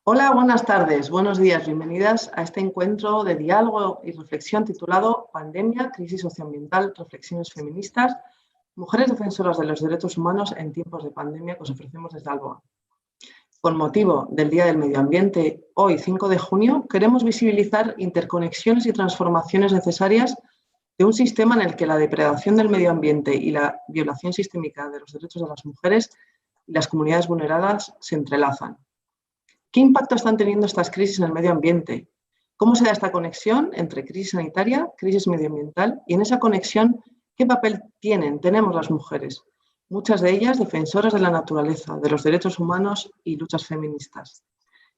Hola, buenas tardes, buenos días, bienvenidas a este encuentro de diálogo y reflexión titulado Pandemia, crisis socioambiental, reflexiones feministas, mujeres defensoras de los derechos humanos en tiempos de pandemia que os ofrecemos desde Alboa. Con motivo del Día del Medio Ambiente, hoy 5 de junio, queremos visibilizar interconexiones y transformaciones necesarias de un sistema en el que la depredación del medio ambiente y la violación sistémica de los derechos de las mujeres y las comunidades vulneradas se entrelazan. ¿Qué impacto están teniendo estas crisis en el medio ambiente? ¿Cómo se da esta conexión entre crisis sanitaria, crisis medioambiental? Y en esa conexión, ¿qué papel tenemos las mujeres? Muchas de ellas defensoras de la naturaleza, de los derechos humanos y luchas feministas.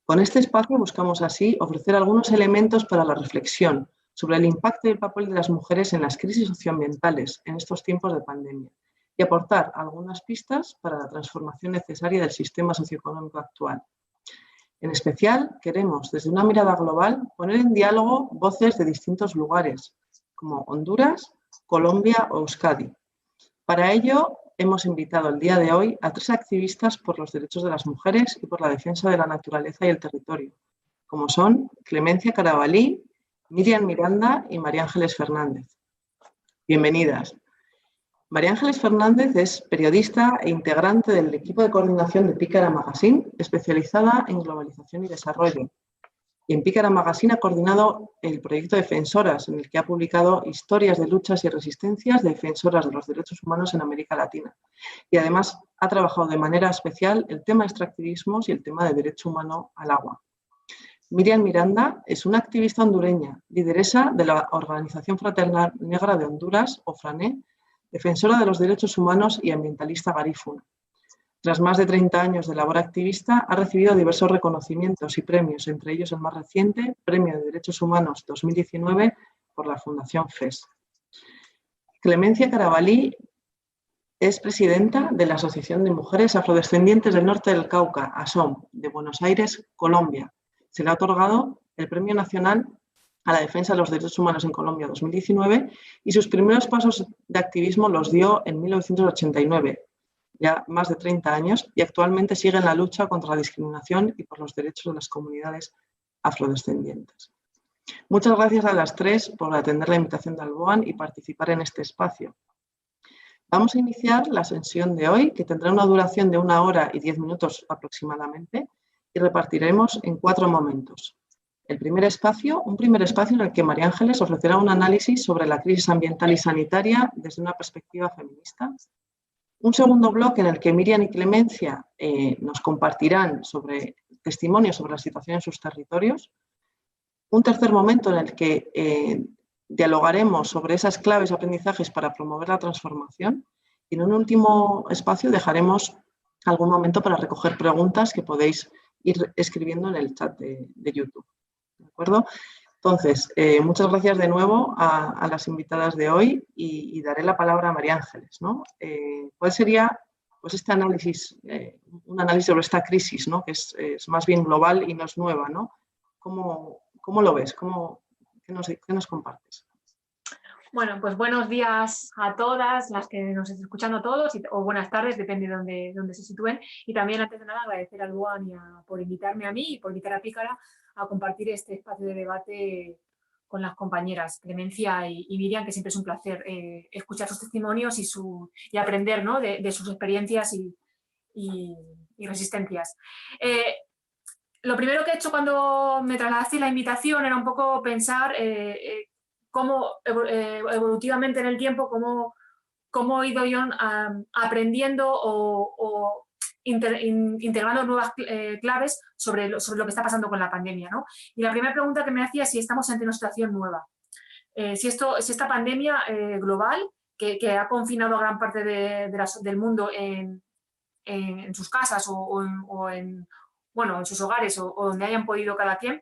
Con este espacio buscamos así ofrecer algunos elementos para la reflexión sobre el impacto y el papel de las mujeres en las crisis socioambientales en estos tiempos de pandemia y aportar algunas pistas para la transformación necesaria del sistema socioeconómico actual. En especial, queremos, desde una mirada global, poner en diálogo voces de distintos lugares, como Honduras, Colombia o Euskadi. Para ello, hemos invitado el día de hoy a 3 activistas por los derechos de las mujeres y por la defensa de la naturaleza y el territorio, como son Clemencia Carabalí, Miriam Miranda y María Ángeles Fernández. Bienvenidas. María Ángeles Fernández es periodista e integrante del equipo de coordinación de Pícara Magazine, especializada en globalización y desarrollo. Y en Pícara Magazine ha coordinado el proyecto Defensoras, en el que ha publicado historias de luchas y resistencias de defensoras de los derechos humanos en América Latina. Y además ha trabajado de manera especial el tema de extractivismos y el tema de derecho humano al agua. Miriam Miranda es una activista hondureña, lideresa de la Organización Fraternal Negra de Honduras, o FRANE, defensora de los derechos humanos y ambientalista garífuna. Tras más de 30 años de labor activista, ha recibido diversos reconocimientos y premios, entre ellos el más reciente, Premio de Derechos Humanos 2019 por la Fundación FES. Clemencia Carabalí es presidenta de la Asociación de Mujeres Afrodescendientes del Norte del Cauca, ASOM, de Buenos Aires, Colombia. Se le ha otorgado el Premio Nacional a la Defensa de los Derechos Humanos en Colombia 2019 y sus primeros pasos de activismo los dio en 1989, ya más de 30 años, y actualmente sigue en la lucha contra la discriminación y por los derechos de las comunidades afrodescendientes. Muchas gracias a las 3 por atender la invitación de Alboan y participar en este espacio. Vamos a iniciar la sesión de hoy, que tendrá una duración de 1 hora y 10 minutos aproximadamente, y repartiremos en 4 momentos. Un primer espacio en el que María Ángeles ofrecerá un análisis sobre la crisis ambiental y sanitaria desde una perspectiva feminista. Un segundo bloque en el que Miriam y Clemencia nos compartirán testimonios sobre la situación en sus territorios. Un tercer momento en el que dialogaremos sobre esas claves y aprendizajes para promover la transformación. Y en un último espacio dejaremos algún momento para recoger preguntas que podéis ir escribiendo en el chat de YouTube. ¿De acuerdo? Entonces, muchas gracias de nuevo a las invitadas de hoy y daré la palabra a María Ángeles, ¿no? ¿Cuál sería pues, este análisis, un análisis sobre esta crisis, ¿no? Que es más bien global y no es nueva, ¿no? ¿Cómo lo ves? ¿Qué nos compartes? Bueno, pues buenos días a todas las que nos estén escuchando todos, o buenas tardes, depende de dónde se sitúen. Y también, antes de nada, agradecer a Luan por invitarme a mí y por invitar a Pícara a compartir este espacio de debate con las compañeras Clemencia y Miriam, que siempre es un placer escuchar sus testimonios y aprender, ¿no? de sus experiencias y resistencias. Lo primero que he hecho cuando me trasladaste la invitación era un poco pensar cómo evolutivamente en el tiempo, cómo he ido yo aprendiendo o integrando nuevas claves sobre lo que está pasando con la pandemia, ¿no? Y la primera pregunta que me hacía es si estamos ante una situación nueva. Si esta pandemia global, que ha confinado a gran parte del mundo en sus casas o en sus hogares o donde hayan podido cada quien,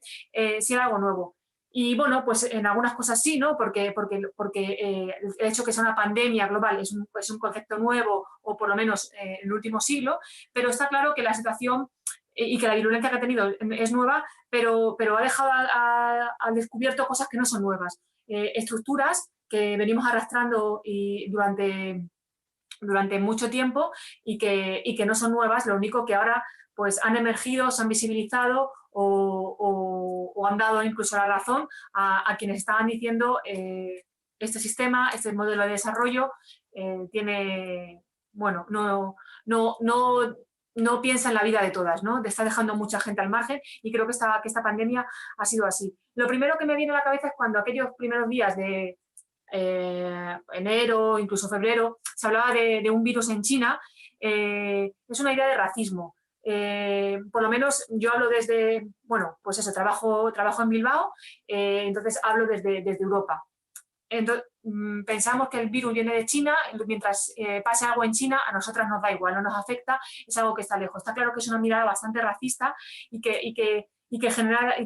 si era algo nuevo. Y bueno, pues en algunas cosas sí, ¿no? Porque el hecho que sea una pandemia global es un concepto nuevo, o por lo menos en el último siglo, pero está claro que la situación y que la virulencia que ha tenido es nueva, pero ha dejado al descubierto cosas que no son nuevas. Estructuras que venimos arrastrando durante mucho tiempo y que no son nuevas, lo único que ahora pues han emergido, se han visibilizado o han dado incluso la razón a quienes estaban diciendo este sistema, este modelo de desarrollo tiene, bueno, no piensa en la vida de todas, ¿no? Está dejando mucha gente al margen y creo que esta pandemia ha sido así. Lo primero que me viene a la cabeza es cuando aquellos primeros días de enero, incluso febrero, se hablaba de un virus en China. Es una idea de racismo. Por lo menos yo hablo desde, bueno, pues eso, trabajo en Bilbao, entonces hablo desde Europa. Entonces, pensamos que el virus viene de China, mientras pase algo en China, a nosotras nos da igual, no nos afecta, es algo que está lejos. Está claro que es una mirada bastante racista y que genera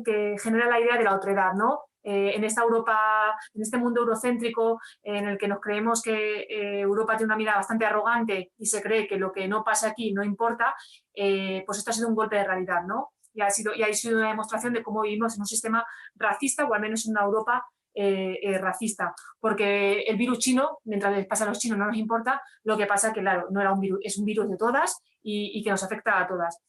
la idea de la otredad, ¿no? En esta Europa, en este mundo eurocéntrico en el que nos creemos que Europa tiene una mirada bastante arrogante y se cree que lo que no pasa aquí no importa, pues esto ha sido un golpe de realidad, ¿no? Y ha sido una demostración de cómo vivimos en un sistema racista o al menos en una Europa racista, porque el virus chino, mientras les pasa a los chinos no nos importa, lo que pasa que, claro, no era un virus, es un virus de todas y que nos afecta a todas.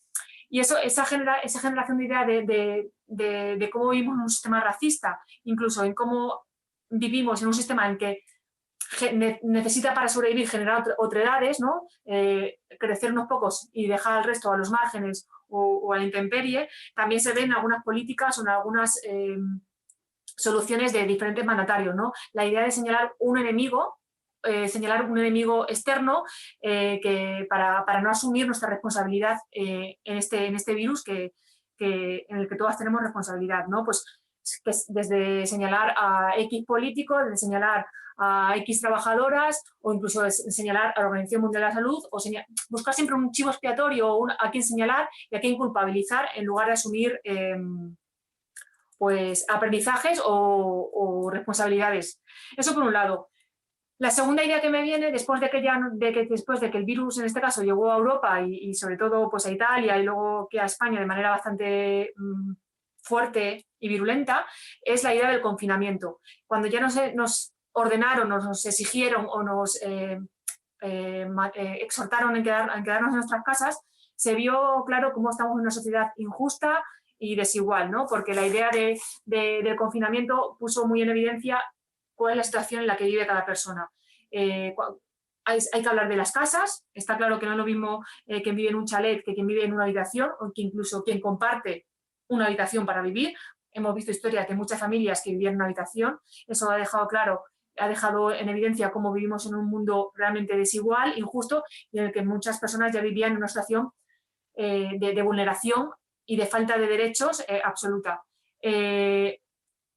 Y esa generación de idea de cómo vivimos en un sistema racista, incluso en cómo vivimos en un sistema en que necesita para sobrevivir generar otredades, ¿no? Crecer unos pocos y dejar al resto a los márgenes o a la intemperie, también se ven algunas políticas o en algunas soluciones de diferentes mandatarios, ¿no? La idea de señalar un enemigo externo para no asumir nuestra responsabilidad en este virus en el que todas tenemos responsabilidad, ¿no? Pues que desde señalar a X políticos, desde señalar a X trabajadoras o incluso señalar a la Organización Mundial de la Salud o buscar siempre un chivo expiatorio o a quien señalar y a quien culpabilizar en lugar de asumir pues aprendizajes o responsabilidades. Eso por un lado. La segunda idea que me viene, después de que el virus en este caso llegó a Europa y sobre todo pues a Italia y luego que a España de manera bastante fuerte y virulenta, es la idea del confinamiento. Cuando ya nos ordenaron, nos exigieron o nos exhortaron en quedarnos en nuestras casas, se vio claro cómo estamos en una sociedad injusta y desigual, ¿no? Porque la idea del confinamiento puso muy en evidencia cuál es la situación en la que vive cada persona. Hay que hablar de las casas. Está claro que no es lo mismo quien vive en un chalet que quien vive en una habitación o que incluso quien comparte una habitación para vivir. Hemos visto historias de muchas familias que vivían en una habitación. Eso ha dejado en evidencia cómo vivimos en un mundo realmente desigual, injusto, y en el que muchas personas ya vivían en una situación de vulneración y de falta de derechos absoluta.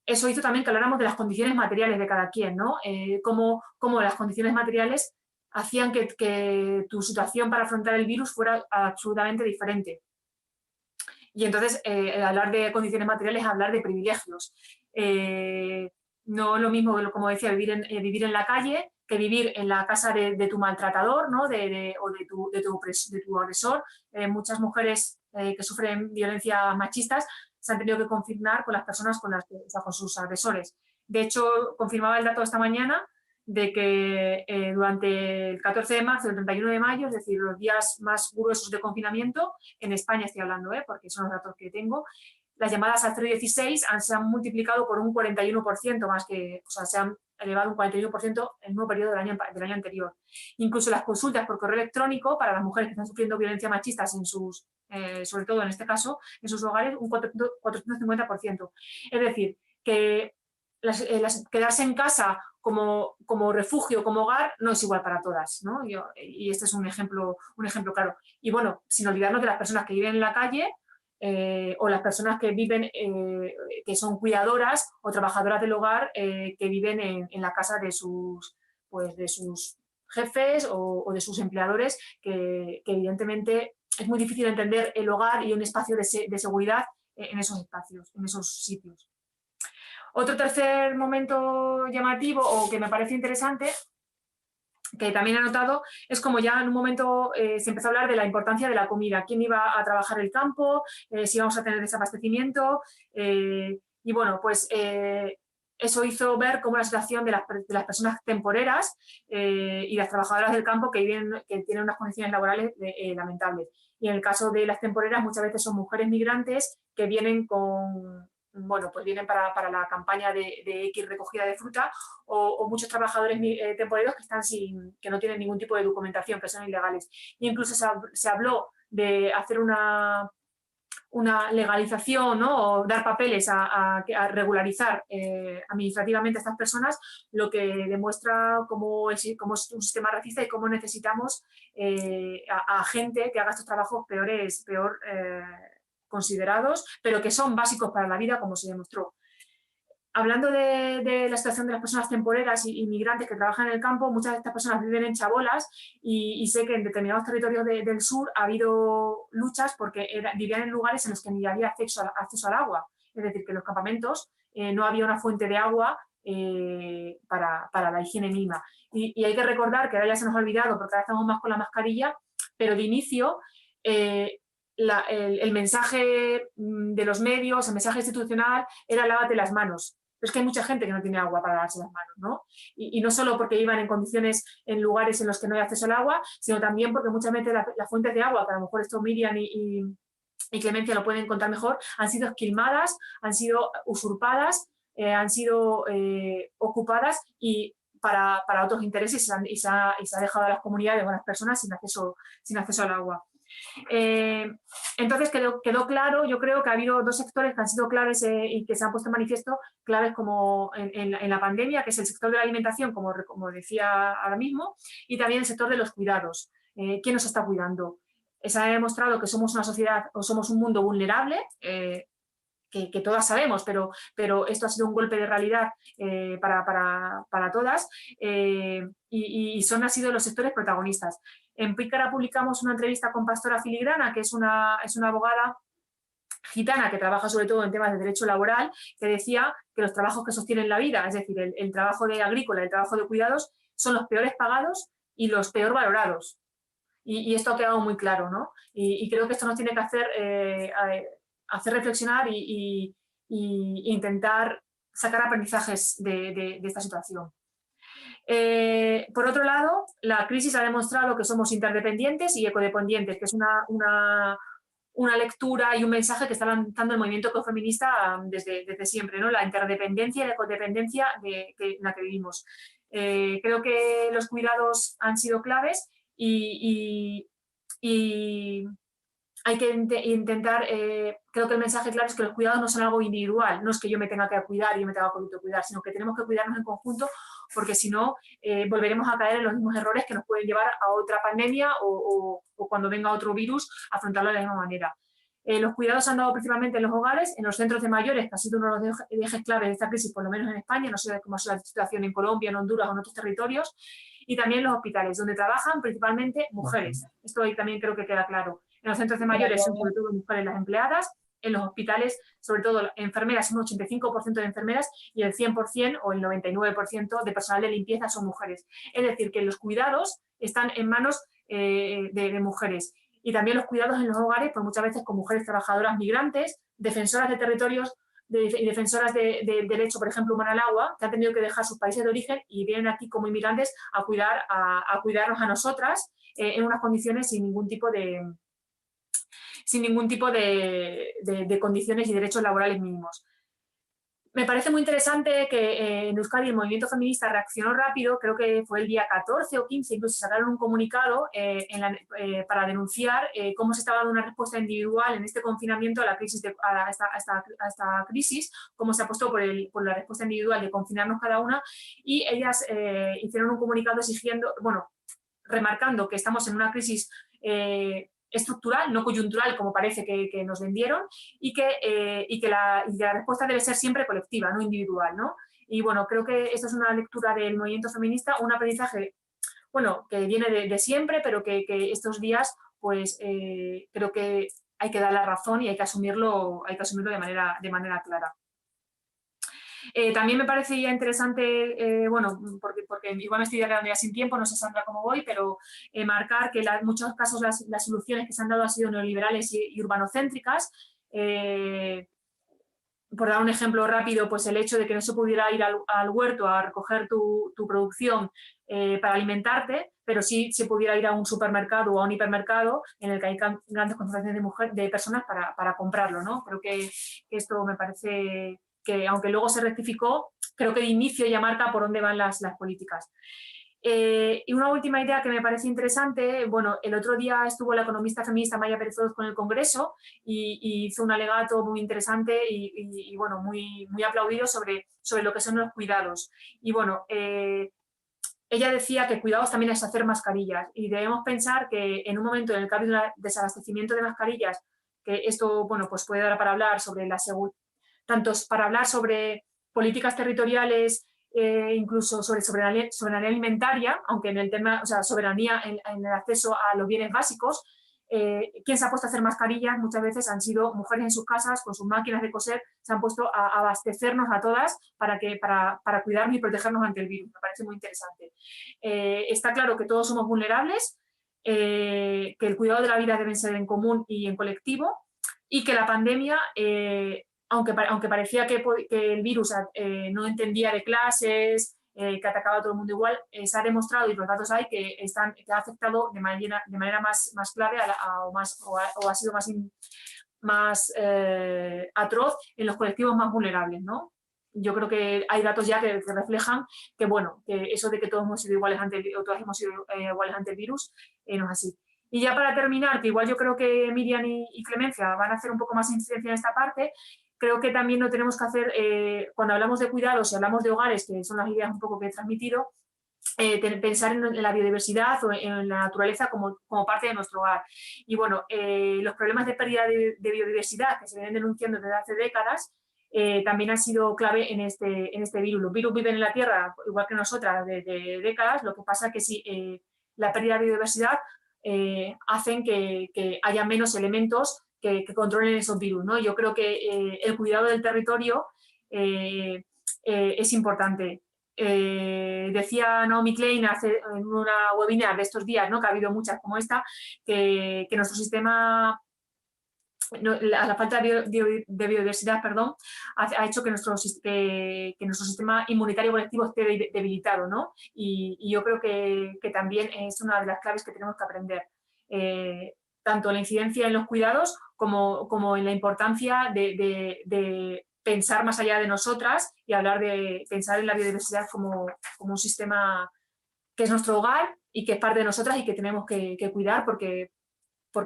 Eso hizo también que habláramos de las condiciones materiales de cada quien, ¿no? Cómo las condiciones materiales hacían que tu situación para afrontar el virus fuera absolutamente diferente. Y entonces, hablar de condiciones materiales es hablar de privilegios. No lo mismo, como decía, vivir en la calle que vivir en la casa de tu maltratador, ¿no? o de tu agresor. Muchas mujeres que sufren violencia machistas se han tenido que confinar con las personas con sus agresores. De hecho, confirmaba el dato esta mañana de que durante el 14 de marzo y el 31 de mayo, es decir, los días más gruesos de confinamiento, en España estoy hablando, porque son los datos que tengo, las llamadas al 016 se han multiplicado por un 41% más se han elevado un 41% en el mismo periodo del año anterior. Incluso las consultas por correo electrónico para las mujeres que están sufriendo violencia machista sobre todo en este caso, en sus hogares, un 450%. Es decir, que quedarse en casa como refugio, como hogar, no es igual para todas, ¿no? Y este es un ejemplo claro. Y bueno, sin olvidarnos de las personas que viven en la calle o las personas que viven, que son cuidadoras o trabajadoras del hogar que viven en la casa de sus jefes o de sus empleadores, que evidentemente es muy difícil entender el hogar y un espacio de seguridad en esos espacios, en esos sitios. Otro tercer momento llamativo o que me parece interesante, que también he notado, es como ya en un momento se empezó a hablar de la importancia de la comida, quién iba a trabajar el campo, si íbamos a tener desabastecimiento, y bueno, pues eso hizo ver cómo la situación de las personas temporeras y las trabajadoras del campo que tienen unas condiciones laborales lamentables. y en el caso de las temporeras muchas veces son mujeres migrantes que vienen con, bueno, pues vienen para la campaña de X recogida de fruta o muchos trabajadores temporeros que están que no tienen ningún tipo de documentación, que son ilegales. Y incluso se habló de hacer una legalización, ¿no? O dar papeles a regularizar administrativamente a estas personas, lo que demuestra cómo es un sistema racista y cómo necesitamos a gente que haga estos trabajos peor considerados, pero que son básicos para la vida, como se demostró. Hablando de la situación de las personas temporeras y migrantes que trabajan en el campo, muchas de estas personas viven en chabolas y sé que en determinados territorios del sur ha habido luchas porque vivían en lugares en los que ni había acceso al agua. Es decir, que en los campamentos no había una fuente de agua para la higiene mínima. Y hay que recordar que ahora ya se nos ha olvidado porque ahora estamos más con la mascarilla, pero de inicio el mensaje de los medios, el mensaje institucional era lávate las manos. Pero es que hay mucha gente que no tiene agua para lavarse las manos, ¿no? Y no solo porque iban en condiciones, en lugares en los que no hay acceso al agua, sino también porque muchas veces las fuentes de agua, que a lo mejor esto Miriam y Clemencia lo pueden contar mejor, han sido esquilmadas, han sido usurpadas, han sido ocupadas y para otros intereses y se ha dejado a las comunidades o a las personas sin acceso al agua. Entonces quedó claro, yo creo que ha habido dos sectores que han sido claves y que se han puesto en manifiesto, claves como en la pandemia, que es el sector de la alimentación, como decía ahora mismo, y también el sector de los cuidados. ¿Quién nos está cuidando? Se ha demostrado que somos una sociedad o somos un mundo vulnerable, que todas sabemos, pero esto ha sido un golpe de realidad para todas y han sido los sectores protagonistas. En Pícara publicamos una entrevista con Pastora Filigrana, que es una abogada gitana que trabaja sobre todo en temas de derecho laboral, que decía que los trabajos que sostienen la vida, es decir, el trabajo de agrícola, el trabajo de cuidados, son los peores pagados y los peor valorados. Y esto ha quedado muy claro, ¿no? Y creo que esto nos tiene que hacer reflexionar e intentar sacar aprendizajes de esta situación. Por otro lado, la crisis ha demostrado que somos interdependientes y ecodependientes, que es una lectura y un mensaje que está lanzando el movimiento ecofeminista desde siempre, ¿no? La interdependencia y la ecodependencia en la que vivimos. Creo que los cuidados han sido claves y hay que intentar, creo que el mensaje claro es que los cuidados no son algo individual, no es que yo me tenga que cuidar y yo me tenga que cuidar, sino que tenemos que cuidarnos en conjunto porque si no volveremos a caer en los mismos errores que nos pueden llevar a otra pandemia o cuando venga otro virus, afrontarlo de la misma manera. Los cuidados se han dado principalmente en los hogares, en los centros de mayores, que ha sido uno de los ejes claves de esta crisis, por lo menos en España, no sé cómo es la situación en Colombia, en Honduras o en otros territorios, y también en los hospitales, donde trabajan principalmente mujeres. Esto ahí también creo que queda claro. En los centros de mayores son sobre todo mujeres las empleadas, en los hospitales, sobre todo enfermeras, son un 85% de enfermeras y el 100% o el 99% de personal de limpieza son mujeres. Es decir, que los cuidados están en manos de mujeres. Y también los cuidados en los hogares, pues muchas veces con mujeres trabajadoras migrantes, defensoras de territorios y defensoras del derecho, por ejemplo, humano al agua, que han tenido que dejar sus países de origen y vienen aquí como inmigrantes a cuidarnos a nosotras en unas condiciones sin ningún tipo de condiciones y derechos laborales mínimos. Me parece muy interesante que en Euskadi el movimiento feminista reaccionó rápido, creo que fue el día 14 o 15, incluso sacaron un comunicado para denunciar cómo se estaba dando una respuesta individual en este confinamiento a esta crisis, cómo se apostó por la respuesta individual de confinarnos cada una, y ellas hicieron un comunicado remarcando que estamos en una crisis estructural, no coyuntural, como parece que nos vendieron, y que la respuesta debe ser siempre colectiva, no individual, ¿no? Y bueno, creo que esta es una lectura del movimiento feminista, un aprendizaje, bueno, que viene de siempre, pero que estos días, pues, creo que hay que dar la razón y hay que asumirlo de manera clara. También me parecía interesante, porque igual me estoy quedando ya sin tiempo, no sé, Sandra, cómo voy, pero marcar que en muchos casos las soluciones que se han dado han sido neoliberales y urbanocéntricas. Por dar un ejemplo rápido, pues el hecho de que no se pudiera ir al huerto a recoger tu producción para alimentarte, pero sí se pudiera ir a un supermercado o a un hipermercado en el que hay grandes concentraciones de personas para comprarlo, ¿no? Creo que esto me parece que, aunque luego se rectificó, creo que de inicio ya marca por dónde van las políticas. Y una última idea que me parece interesante, bueno, el otro día estuvo la economista feminista Maya Pérez con el Congreso y hizo un alegato muy interesante y bueno, muy aplaudido sobre lo que son los cuidados. Y bueno, ella decía que cuidados también es hacer mascarillas y debemos pensar que en un momento en el que ha habido un desabastecimiento de mascarillas, que esto, bueno, pues puede dar para hablar sobre la seguridad, tanto para hablar sobre políticas territoriales, incluso sobre soberanía alimentaria, aunque en el tema, o sea, soberanía en el acceso a los bienes básicos. Quien se ha puesto a hacer mascarillas muchas veces han sido mujeres en sus casas con sus máquinas de coser, se han puesto a abastecernos a todas para cuidarnos y protegernos ante el virus. Me parece muy interesante. Está claro que todos somos vulnerables, que el cuidado de la vida debe ser en común y en colectivo, y que la pandemia, aunque parecía que el virus no entendía de clases, que atacaba a todo el mundo igual, se ha demostrado, y los datos hay, que ha afectado de manera más clave o ha sido más atroz en los colectivos más vulnerables, ¿no? Yo creo que hay datos ya que reflejan que, bueno, que eso de que todos hemos sido iguales ante el, o todas hemos sido iguales ante el virus, no es así. Y ya para terminar, que igual yo creo que Miriam y Clemencia van a hacer un poco más incidencia en esta parte, creo que también no tenemos que hacer, cuando hablamos de cuidados y hablamos de hogares, que son las ideas un poco que he transmitido, pensar en la biodiversidad o en la naturaleza como parte de nuestro hogar. Y bueno, los problemas de pérdida de biodiversidad que se vienen denunciando desde hace décadas también han sido clave en este virus. Los virus viven en la Tierra igual que nosotras de décadas, lo que pasa es que si la pérdida de biodiversidad hacen que haya menos elementos que controlen esos virus, ¿no? Yo creo que el cuidado del territorio es importante. Decía Naomi Klein en una webinar de estos días, ¿no? Que ha habido muchas como esta, que nuestro sistema, la falta de biodiversidad, perdón, ha hecho que nuestro sistema inmunitario colectivo esté debilitado, ¿no? Y yo creo que también es una de las claves que tenemos que aprender. Tanto la incidencia en los cuidados como en la importancia de pensar más allá de nosotras y pensar en la biodiversidad como un sistema que es nuestro hogar y que es parte de nosotras y que tenemos que cuidar porque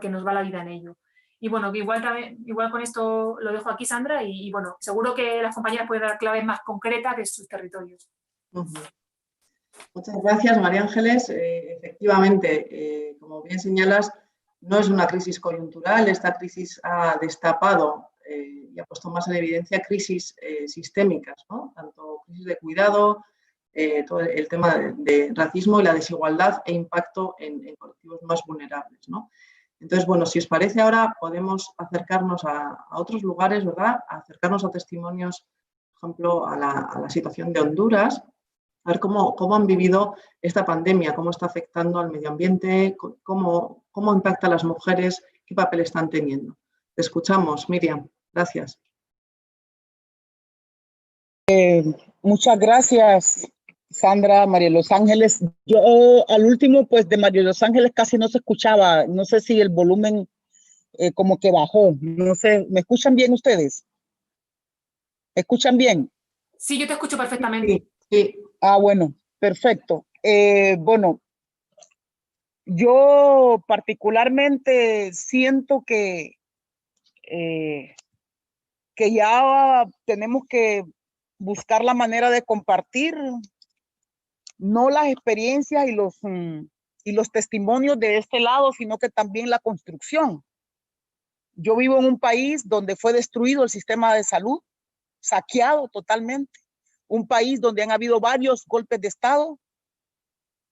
nos va la vida en ello. Y bueno, igual con esto lo dejo aquí, Sandra, y bueno, seguro que las compañeras pueden dar claves más concretas de sus territorios. Muchas gracias, María Ángeles. Efectivamente, como bien señalas, no es una crisis coyuntural. Esta crisis ha destapado y ha puesto más en evidencia crisis sistémicas, ¿no? Tanto crisis de cuidado, todo el tema de racismo y la desigualdad e impacto en colectivos más vulnerables, ¿no? Entonces, bueno, si os parece, ahora podemos acercarnos a otros lugares, ¿verdad? Acercarnos a testimonios, por ejemplo, a la situación de Honduras, a ver cómo han vivido esta pandemia, cómo está afectando al medio ambiente, cómo impacta a las mujeres, qué papel están teniendo. Te escuchamos, Miriam. Gracias. Muchas gracias, Sandra, María Los Ángeles. Yo al último, pues de María Los Ángeles casi no se escuchaba. No sé si el volumen como que bajó. No sé, ¿me escuchan bien ustedes? ¿Me escuchan bien? Sí, yo te escucho perfectamente. Sí. Ah, bueno, perfecto. Bueno, yo particularmente siento que ya tenemos que buscar la manera de compartir no las experiencias y los testimonios de este lado, sino que también la construcción. Yo vivo en un país donde fue destruido el sistema de salud, saqueado totalmente. Un país donde han habido varios golpes de Estado.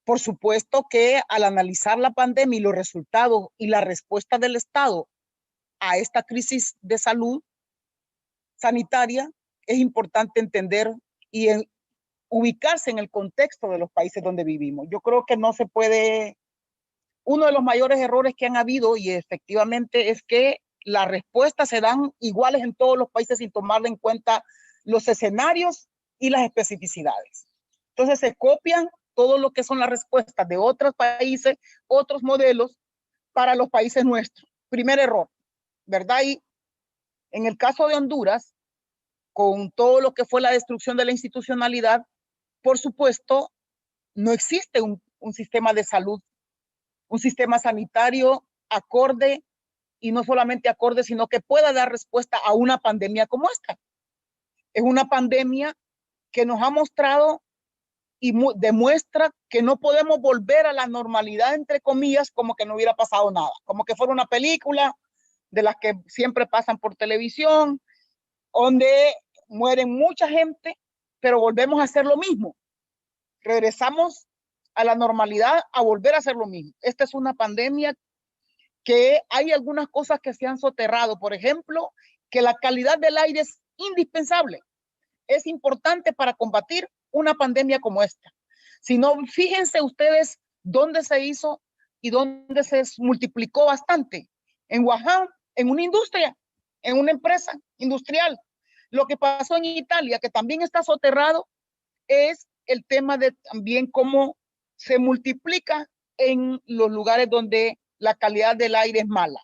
Por supuesto que al analizar la pandemia y los resultados y la respuesta del Estado a esta crisis de salud sanitaria, es importante entender y ubicarse en el contexto de los países donde vivimos. Yo creo que no se puede, uno de los mayores errores que han habido y efectivamente es que las respuestas se dan iguales en todos los países sin tomar en cuenta los escenarios y las especificidades. Entonces se copian todo lo que son las respuestas de otros países, otros modelos para los países nuestros. Primer error, ¿verdad? Y en el caso de Honduras, con todo lo que fue la destrucción de la institucionalidad, por supuesto, no existe un sistema de salud, un sistema sanitario acorde, y no solamente acorde, sino que pueda dar respuesta a una pandemia como esta. Es una pandemia que nos ha mostrado y demuestra que no podemos volver a la normalidad, entre comillas, como que no hubiera pasado nada, como que fuera una película de las que siempre pasan por televisión, donde mueren mucha gente, pero volvemos a hacer lo mismo. Regresamos a la normalidad a volver a hacer lo mismo. Esta es una pandemia que hay algunas cosas que se han soterrado. Por ejemplo, que la calidad del aire es indispensable. Es importante para combatir una pandemia como esta. Si no, fíjense ustedes dónde se hizo y dónde se multiplicó bastante. En Wuhan, en una industria, en una empresa industrial. Lo que pasó en Italia, que también está soterrado, es el tema de también cómo se multiplica en los lugares donde la calidad del aire es mala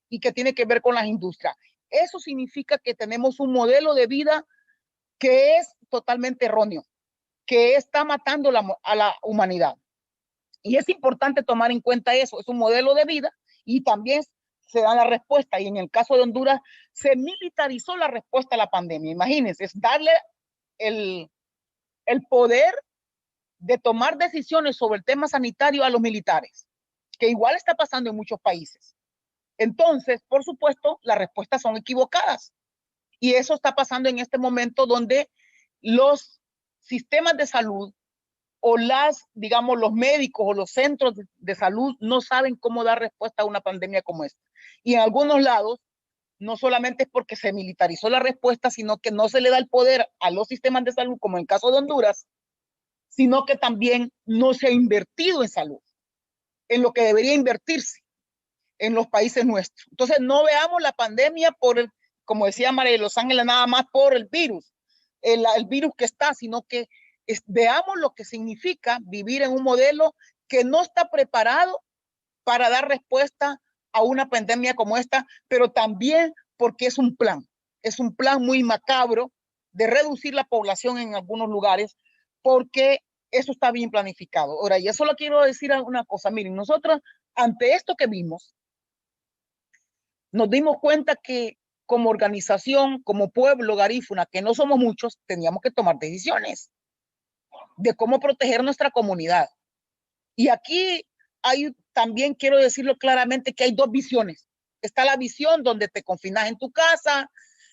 y que tiene que ver con las industrias. Eso significa que tenemos un modelo de vida que es totalmente erróneo, que está matando a la humanidad. Y es importante tomar en cuenta eso. Es un modelo de vida y también se da la respuesta. Y en el caso de Honduras, se militarizó la respuesta a la pandemia. Imagínense, es darle el poder de tomar decisiones sobre el tema sanitario a los militares, que igual está pasando en muchos países. Entonces, por supuesto, las respuestas son equivocadas. Y eso está pasando en este momento donde los sistemas de salud o digamos, los médicos o los centros de salud no saben cómo dar respuesta a una pandemia como esta. Y en algunos lados, no solamente es porque se militarizó la respuesta, sino que no se le da el poder a los sistemas de salud, como en el caso de Honduras, sino que también no se ha invertido en salud, en lo que debería invertirse en los países nuestros. Entonces, no veamos la pandemia como decía María de Los Ángeles, nada más por el virus que está, sino que veamos lo que significa vivir en un modelo que no está preparado para dar respuesta a una pandemia como esta, pero también porque es un plan muy macabro de reducir la población en algunos lugares, porque eso está bien planificado. Ahora, yo solo quiero decir una cosa, miren, nosotros ante esto que vimos, nos dimos cuenta que como organización, como pueblo garífuna, que no somos muchos, teníamos que tomar decisiones de cómo proteger nuestra comunidad. Y aquí también quiero decirlo claramente que hay dos visiones. Está la visión donde te confinas en tu casa,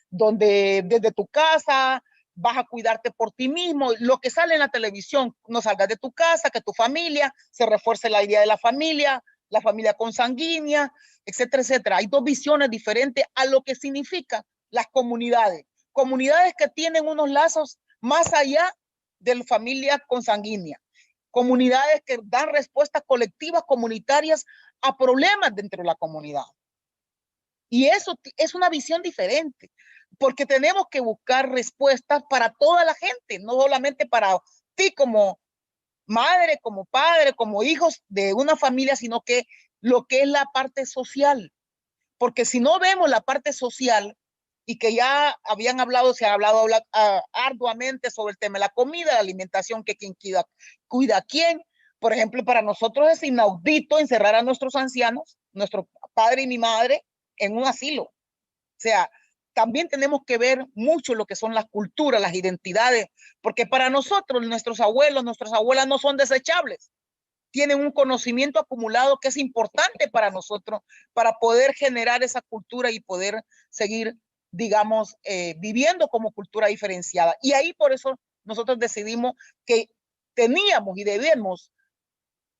donde desde tu casa vas a cuidarte por ti mismo. Lo que sale en la televisión, no salgas de tu casa, que tu familia, se refuerce la idea de la familia consanguínea, etcétera, etcétera. Hay dos visiones diferentes a lo que significan las comunidades. Comunidades que tienen unos lazos más allá de la familia consanguínea. Comunidades que dan respuestas colectivas, comunitarias a problemas dentro de la comunidad. Y eso es una visión diferente, porque tenemos que buscar respuestas para toda la gente, no solamente para ti como madre, como padre, como hijos de una familia, sino que lo que es la parte social. Porque si no vemos la parte social, y que ya se ha hablado arduamente sobre el tema de la comida, la alimentación, que quien cuida a quién. Por ejemplo, para nosotros es inaudito encerrar a nuestros ancianos, nuestro padre y mi madre, en un asilo. O sea, también tenemos que ver mucho lo que son las culturas, las identidades, porque para nosotros, nuestros abuelos, nuestras abuelas no son desechables. Tienen un conocimiento acumulado que es importante para nosotros, para poder generar esa cultura y poder seguir, digamos, viviendo como cultura diferenciada. Y ahí por eso nosotros decidimos que teníamos y debemos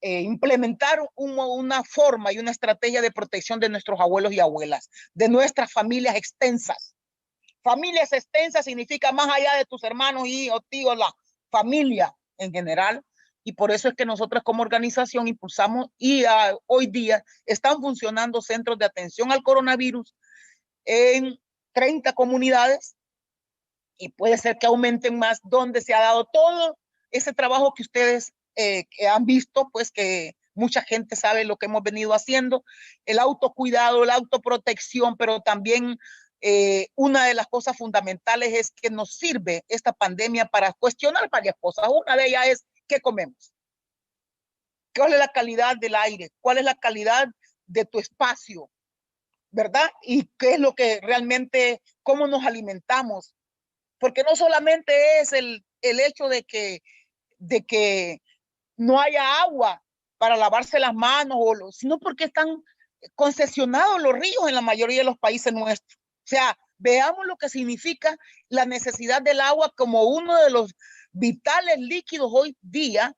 implementar una forma y una estrategia de protección de nuestros abuelos y abuelas, de nuestras familias extensas. Familias extensas significa más allá de tus hermanos y tíos, la familia en general. Y por eso es que nosotros como organización impulsamos y hoy día están funcionando centros de atención al coronavirus en 30 comunidades y puede ser que aumenten más, donde se ha dado todo ese trabajo que ustedes que han visto, pues que mucha gente sabe lo que hemos venido haciendo, el autocuidado, la autoprotección, pero también una de las cosas fundamentales es que nos sirve esta pandemia para cuestionar varias cosas. Una de ellas es ¿qué comemos? ¿Cuál es la calidad del aire? ¿Cuál es la calidad de tu espacio? ¿Verdad? Y qué es lo que realmente, cómo nos alimentamos. Porque no solamente es el hecho de que no haya agua para lavarse las manos, sino porque están concesionados los ríos en la mayoría de los países nuestros. O sea, veamos lo que significa la necesidad del agua como uno de los vitales líquidos hoy día,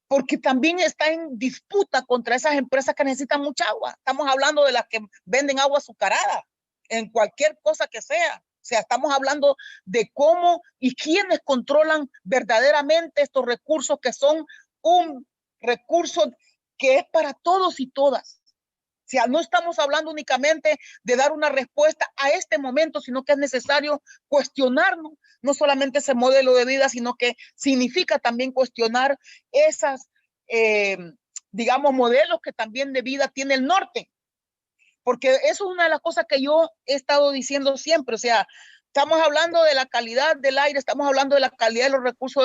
porque también está en disputa contra esas empresas que necesitan mucha agua. Estamos hablando de las que venden agua azucarada en cualquier cosa que sea. O sea, estamos hablando de cómo y quiénes controlan verdaderamente estos recursos que son un recurso que es para todos y todas. O sea, no estamos hablando únicamente de dar una respuesta a este momento, sino que es necesario cuestionarnos, no solamente ese modelo de vida, sino que significa también cuestionar esas, digamos, modelos que también de vida tiene el norte. Porque eso es una de las cosas que yo he estado diciendo siempre. O sea, estamos hablando de la calidad del aire, estamos hablando de la calidad de los recursos,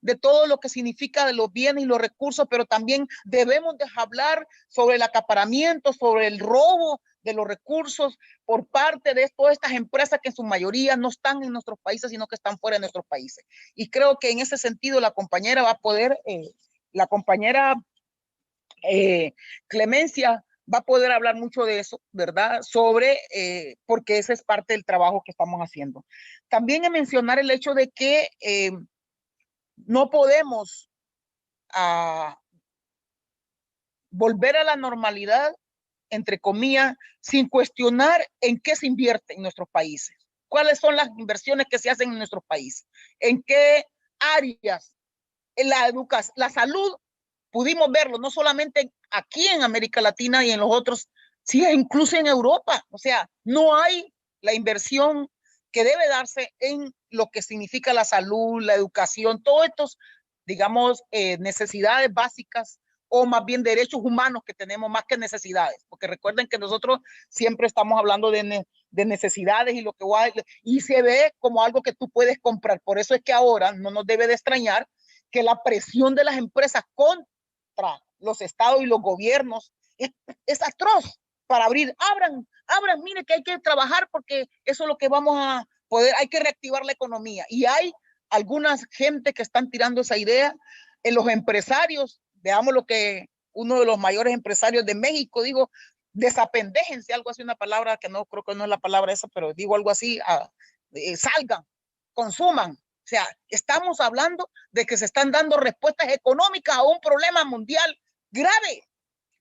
de todo lo que significa de los bienes y los recursos, pero también debemos de hablar sobre el acaparamiento, sobre el robo de los recursos por parte de todas estas empresas que en su mayoría no están en nuestros países, sino que están fuera de nuestros países. Y creo que en ese sentido la compañera va a poder, la compañera Clemencia va a poder hablar mucho de eso, ¿verdad? Sobre, porque ese es parte del trabajo que estamos haciendo. También mencionar el hecho de que no podemos volver a la normalidad, entre comillas, sin cuestionar en qué se invierte en nuestros países. ¿Cuáles son las inversiones que se hacen en nuestros países? ¿En qué áreas? En la educación, la salud, pudimos verlo, no solamente aquí en América Latina y en los otros, sí, incluso en Europa. O sea, no hay la inversión que debe darse en lo que significa la salud, la educación, todos estos, digamos, necesidades básicas o más bien derechos humanos que tenemos más que necesidades, porque recuerden que nosotros siempre estamos hablando de necesidades y lo que y se ve como algo que tú puedes comprar. Por eso es que ahora no nos debe de extrañar que la presión de las empresas contra los estados y los gobiernos es atroz para abrir. Abran, mire que hay que trabajar porque eso es lo que vamos a poder, hay que reactivar la economía. Y hay algunas gente que están tirando esa idea. En los empresarios, veamos lo que uno de los mayores empresarios de México dijo, desapendéjense, algo así, una palabra que no creo que no es la palabra esa, pero digo algo así, salgan, consuman. O sea, estamos hablando de que se están dando respuestas económicas a un problema mundial grave.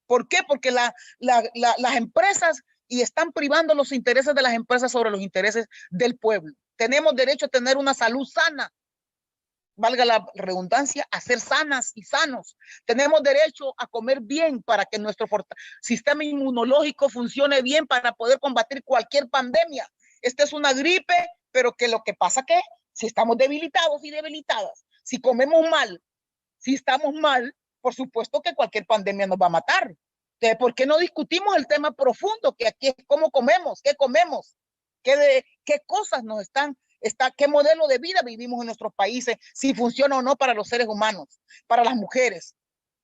¿Por qué? Porque las empresas y están privando los intereses de las empresas sobre los intereses del pueblo. Tenemos derecho a tener una salud sana, valga la redundancia, a ser sanas y sanos. Tenemos derecho a comer bien para que nuestro sistema inmunológico funcione bien para poder combatir cualquier pandemia. Esta es una gripe, pero que lo que pasa que si estamos debilitados y debilitadas, si comemos mal, si estamos mal, por supuesto que cualquier pandemia nos va a matar. Entonces, ¿por qué no discutimos el tema profundo que aquí es cómo comemos, qué cosas nos qué modelo de vida vivimos en nuestros países, si funciona o no para los seres humanos, para las mujeres?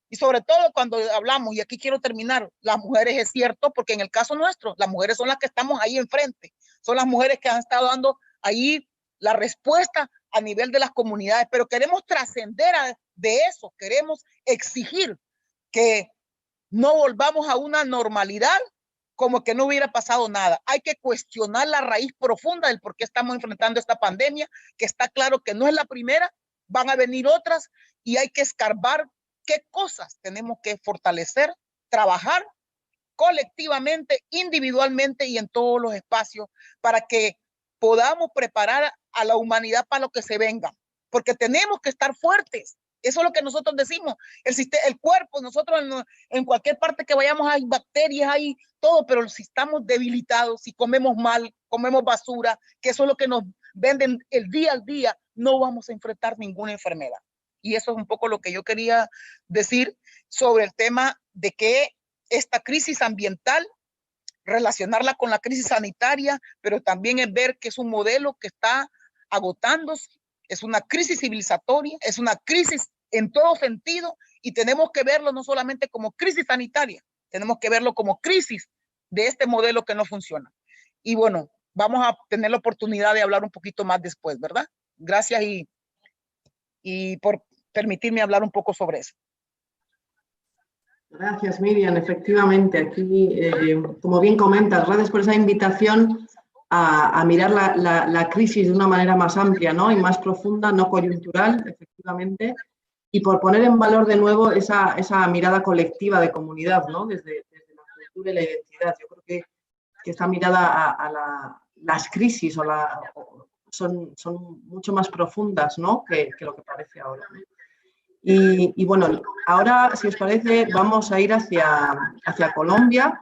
Y sobre todo cuando hablamos, y aquí quiero terminar, las mujeres es cierto, porque en el caso nuestro, las mujeres son las que estamos ahí enfrente, son las mujeres que han estado dando ahí la respuesta a nivel de las comunidades, pero queremos trascender de eso, queremos exigir que no volvamos a una normalidad como que no hubiera pasado nada. Hay que cuestionar la raíz profunda del por qué estamos enfrentando esta pandemia, que está claro que no es la primera, van a venir otras y hay que escarbar qué cosas tenemos que fortalecer, trabajar colectivamente, individualmente y en todos los espacios para que podamos preparar a la humanidad para lo que se venga, porque tenemos que estar fuertes. Eso es lo que nosotros decimos. El cuerpo, nosotros en cualquier parte que vayamos hay bacterias, hay todo, pero si estamos debilitados, si comemos mal, comemos basura, que eso es lo que nos venden el día al día, no vamos a enfrentar ninguna enfermedad. y eso es un poco lo que yo quería decir sobre el tema de que esta crisis ambiental, relacionarla con la crisis sanitaria, pero también es ver que es un modelo que está agotándose, es una crisis civilizatoria, es una crisis en todo sentido, y tenemos que verlo no solamente como crisis sanitaria, tenemos que verlo como crisis de este modelo que no funciona. Y bueno, vamos a tener la oportunidad de hablar un poquito más después, ¿verdad? Gracias y por permitirme hablar un poco sobre eso. Gracias, Miriam. Efectivamente, aquí, como bien comentas, gracias por esa invitación a mirar la crisis de una manera más amplia, ¿no? Y más profunda, no coyuntural, efectivamente, y por poner en valor de nuevo esa mirada colectiva de comunidad, ¿no? Desde la cultura y la identidad. Yo creo que esta mirada a las crisis son mucho más profundas, ¿no? que lo que parece ahora, ¿no? Y bueno, ahora, si os parece, vamos a ir hacia Colombia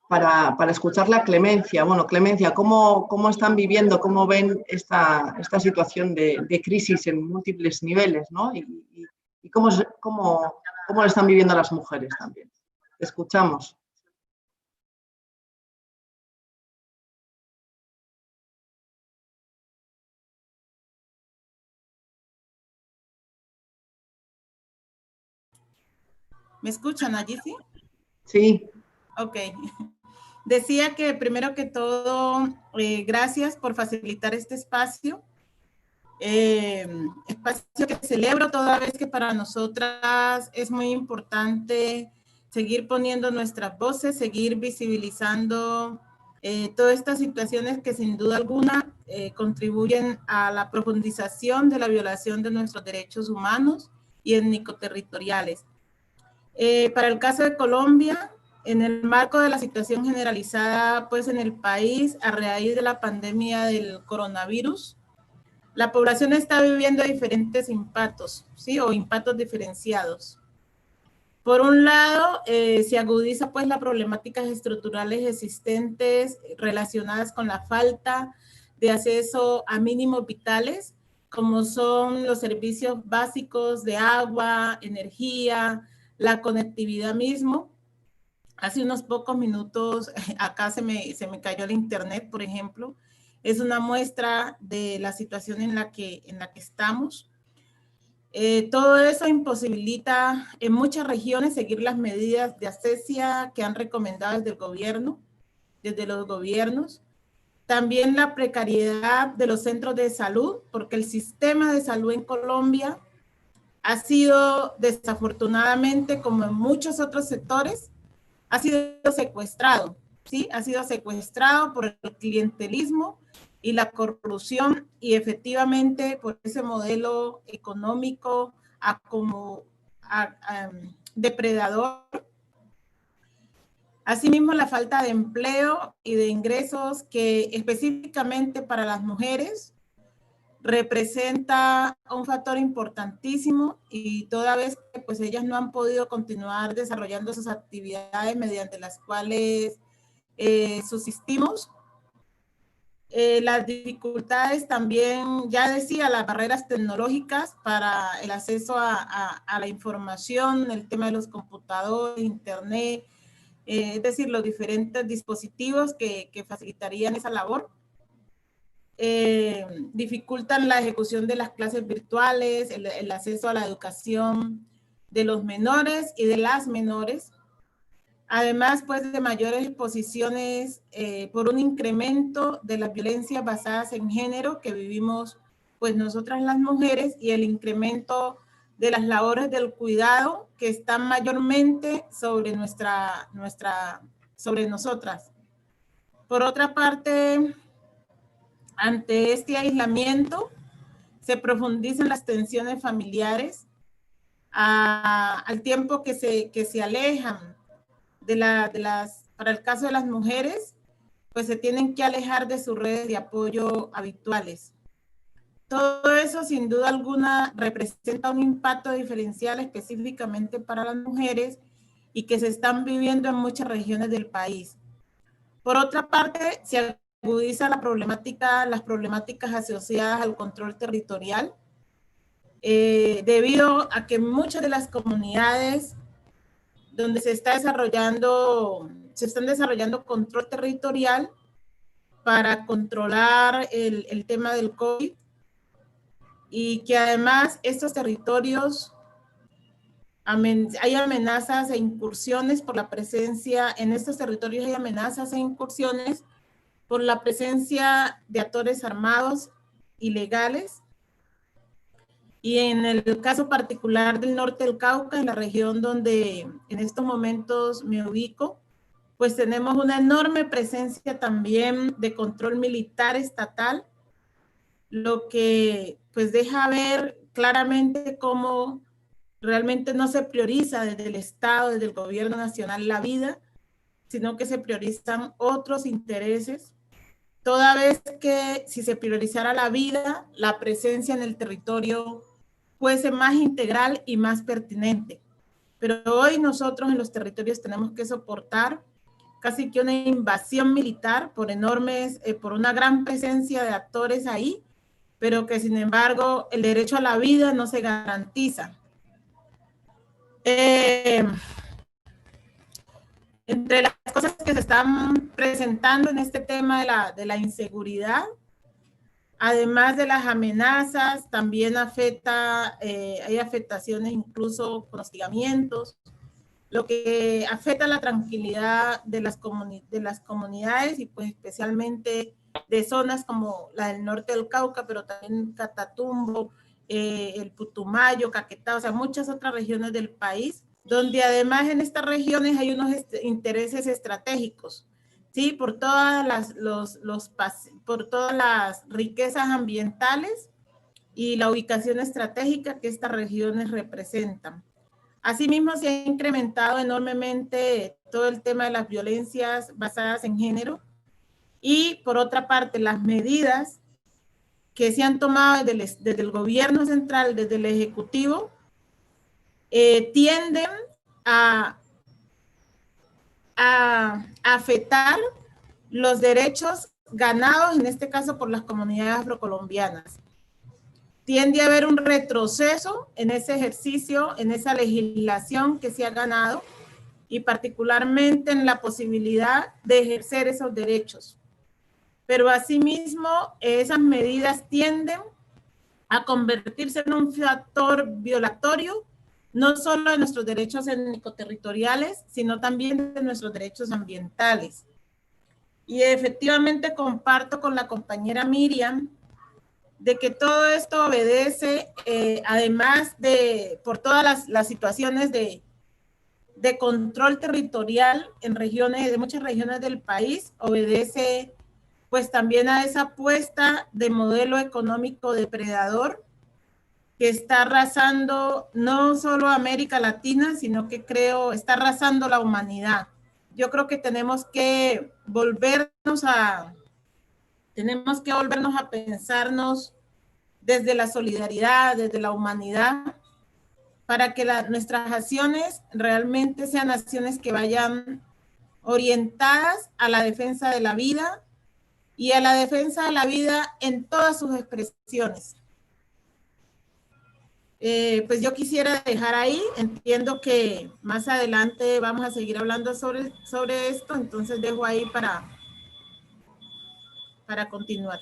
para escuchar la Clemencia. Bueno, Clemencia, ¿cómo están viviendo, cómo ven esta situación de crisis en múltiples niveles, ¿no? Y cómo lo están viviendo las mujeres también? Escuchamos. ¿Me escuchan allí, sí? Sí. Ok. Decía que primero que todo, gracias por facilitar este espacio. Espacio que celebro toda vez que para nosotras es muy importante seguir poniendo nuestras voces, seguir visibilizando todas estas situaciones que sin duda alguna contribuyen a la profundización de la violación de nuestros derechos humanos y étnico-territoriales. Para el caso de Colombia, en el marco de la situación generalizada pues en el país a raíz de la pandemia del coronavirus, la población está viviendo diferentes impactos, ¿sí? O impactos diferenciados. Por un lado, se agudiza pues las problemáticas estructurales existentes relacionadas con la falta de acceso a mínimos vitales, como son los servicios básicos de agua, energía, la conectividad mismo. Hace unos pocos minutos acá se me cayó el internet, por ejemplo. Es una muestra de la situación en la que estamos. Todo eso imposibilita en muchas regiones seguir las medidas de asepsia que han recomendado desde los gobiernos. También la precariedad de los centros de salud, porque el sistema de salud en Colombia ha sido desafortunadamente, como en muchos otros sectores, ha sido secuestrado, ¿sí? Ha sido secuestrado por el clientelismo y la corrupción y efectivamente por ese modelo económico depredador. Asimismo, la falta de empleo y de ingresos que específicamente para las mujeres representa un factor importantísimo y toda vez que pues ellas no han podido continuar desarrollando sus actividades mediante las cuales subsistimos. Las dificultades también, ya decía, las barreras tecnológicas para el acceso a la información, el tema de los computadores, internet, es decir, los diferentes dispositivos que facilitarían esa labor. Dificultan la ejecución de las clases virtuales, el acceso a la educación de los menores y de las menores. Además, pues, de mayores exposiciones por un incremento de las violencias basadas en género que vivimos, pues, nosotras las mujeres y el incremento de las labores del cuidado que están mayormente sobre sobre nosotras. Por otra parte, ante este aislamiento, se profundizan las tensiones familiares al tiempo que se alejan para el caso de las mujeres, pues se tienen que alejar de sus redes de apoyo habituales. Todo eso, sin duda alguna, representa un impacto diferencial específicamente para las mujeres y que se están viviendo en muchas regiones del país. Por otra parte, se agudiza las problemáticas asociadas al control territorial, debido a que muchas de las comunidades donde se están desarrollando control territorial para controlar el tema del COVID, y que además estos territorios hay amenazas e incursiones por la presencia, en estos territorios hay amenazas e incursiones por la presencia de actores armados ilegales. Y en el caso particular del norte del Cauca, en la región donde en estos momentos me ubico, pues tenemos una enorme presencia también de control militar estatal, lo que pues deja ver claramente cómo realmente no se prioriza desde el Estado, desde el gobierno nacional la vida, sino que se priorizan otros intereses, toda vez que si se priorizara la vida, la presencia en el territorio fuese más integral y más pertinente. Pero hoy nosotros en los territorios tenemos que soportar casi que una invasión militar por una gran presencia de actores ahí, pero que sin embargo el derecho a la vida no se garantiza. Entre las cosas que se están presentando en este tema de la inseguridad, además de las amenazas, también hay afectaciones incluso con hostigamientos, lo que afecta la tranquilidad de las comunidades y pues especialmente de zonas como la del norte del Cauca, pero también Catatumbo, el Putumayo, Caquetá, o sea, muchas otras regiones del país, donde además en estas regiones hay unos intereses estratégicos, ¿sí? Por todas las riquezas ambientales y la ubicación estratégica que estas regiones representan. Asimismo, se ha incrementado enormemente todo el tema de las violencias basadas en género y, por otra parte, las medidas que se han tomado desde el gobierno central, desde el Ejecutivo, tienden a afectar los derechos ganados, en este caso por las comunidades afrocolombianas. Tiende a haber un retroceso en ese ejercicio, en esa legislación que se ha ganado y particularmente en la posibilidad de ejercer esos derechos. Pero asimismo, esas medidas tienden a convertirse en un factor violatorio, no solo de nuestros derechos étnico-territoriales, sino también de nuestros derechos ambientales. Y efectivamente comparto con la compañera Miriam de que todo esto obedece, además por todas las situaciones de control territorial en muchas regiones del país, obedece pues también a esa apuesta de modelo económico depredador que está arrasando no solo América Latina, sino que está arrasando la humanidad. Yo creo que tenemos que volvernos a pensarnos desde la solidaridad, desde la humanidad, para que nuestras acciones realmente sean acciones que vayan orientadas a la defensa de la vida y a la defensa de la vida en todas sus expresiones. Pues yo quisiera dejar ahí, entiendo que más adelante vamos a seguir hablando sobre esto, entonces dejo ahí para continuar.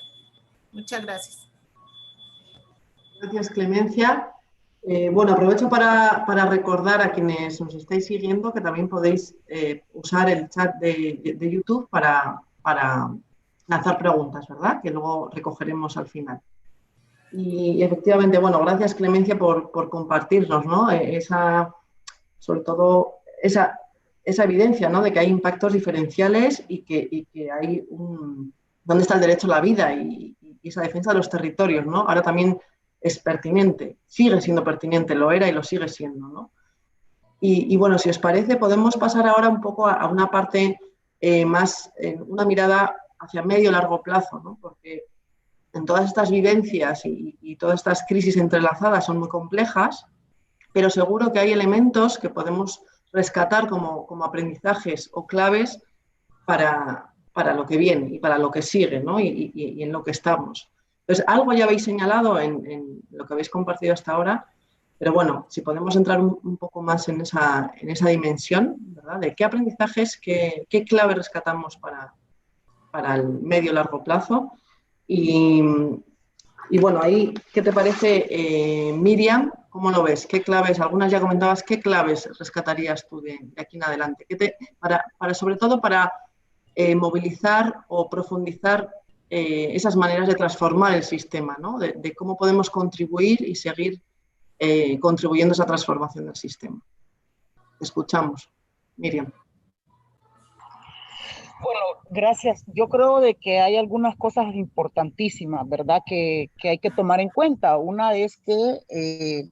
Muchas gracias. Gracias, Clemencia. Bueno, aprovecho para recordar a quienes nos estáis siguiendo que también podéis usar el chat de YouTube para lanzar preguntas, ¿verdad? Que luego recogeremos al final. Y efectivamente, bueno, gracias, Clemencia, por compartirnos, ¿no? Sobre todo esa evidencia, ¿no? De que hay impactos diferenciales y que hay ¿dónde está el derecho a la vida y esa defensa de los territorios, ¿no? Ahora también es pertinente, sigue siendo pertinente, lo era y lo sigue siendo, ¿no? Y bueno, si os parece, podemos pasar ahora un poco a una parte más, una mirada hacia medio y largo plazo, ¿no? Porque en todas estas vivencias y todas estas crisis entrelazadas son muy complejas, pero seguro que hay elementos que podemos rescatar como aprendizajes o claves para lo que viene y para lo que sigue, ¿no? Y en lo que estamos. Entonces, algo ya habéis señalado en lo que habéis compartido hasta ahora, pero bueno, si podemos entrar un poco más en esa dimensión, ¿verdad? De qué aprendizajes, qué clave rescatamos para el medio y largo plazo. Y bueno, ahí, ¿qué te parece, Miriam? ¿Cómo lo ves? ¿Qué claves? Algunas ya comentabas, ¿qué claves rescatarías tú de aquí en adelante? Sobre todo para movilizar o profundizar esas maneras de transformar el sistema, ¿no? De cómo podemos contribuir y seguir contribuyendo a esa transformación del sistema. Te escuchamos, Miriam. Bueno, gracias. Yo creo de que hay algunas cosas importantísimas, ¿verdad? Que hay que tomar en cuenta. Una es que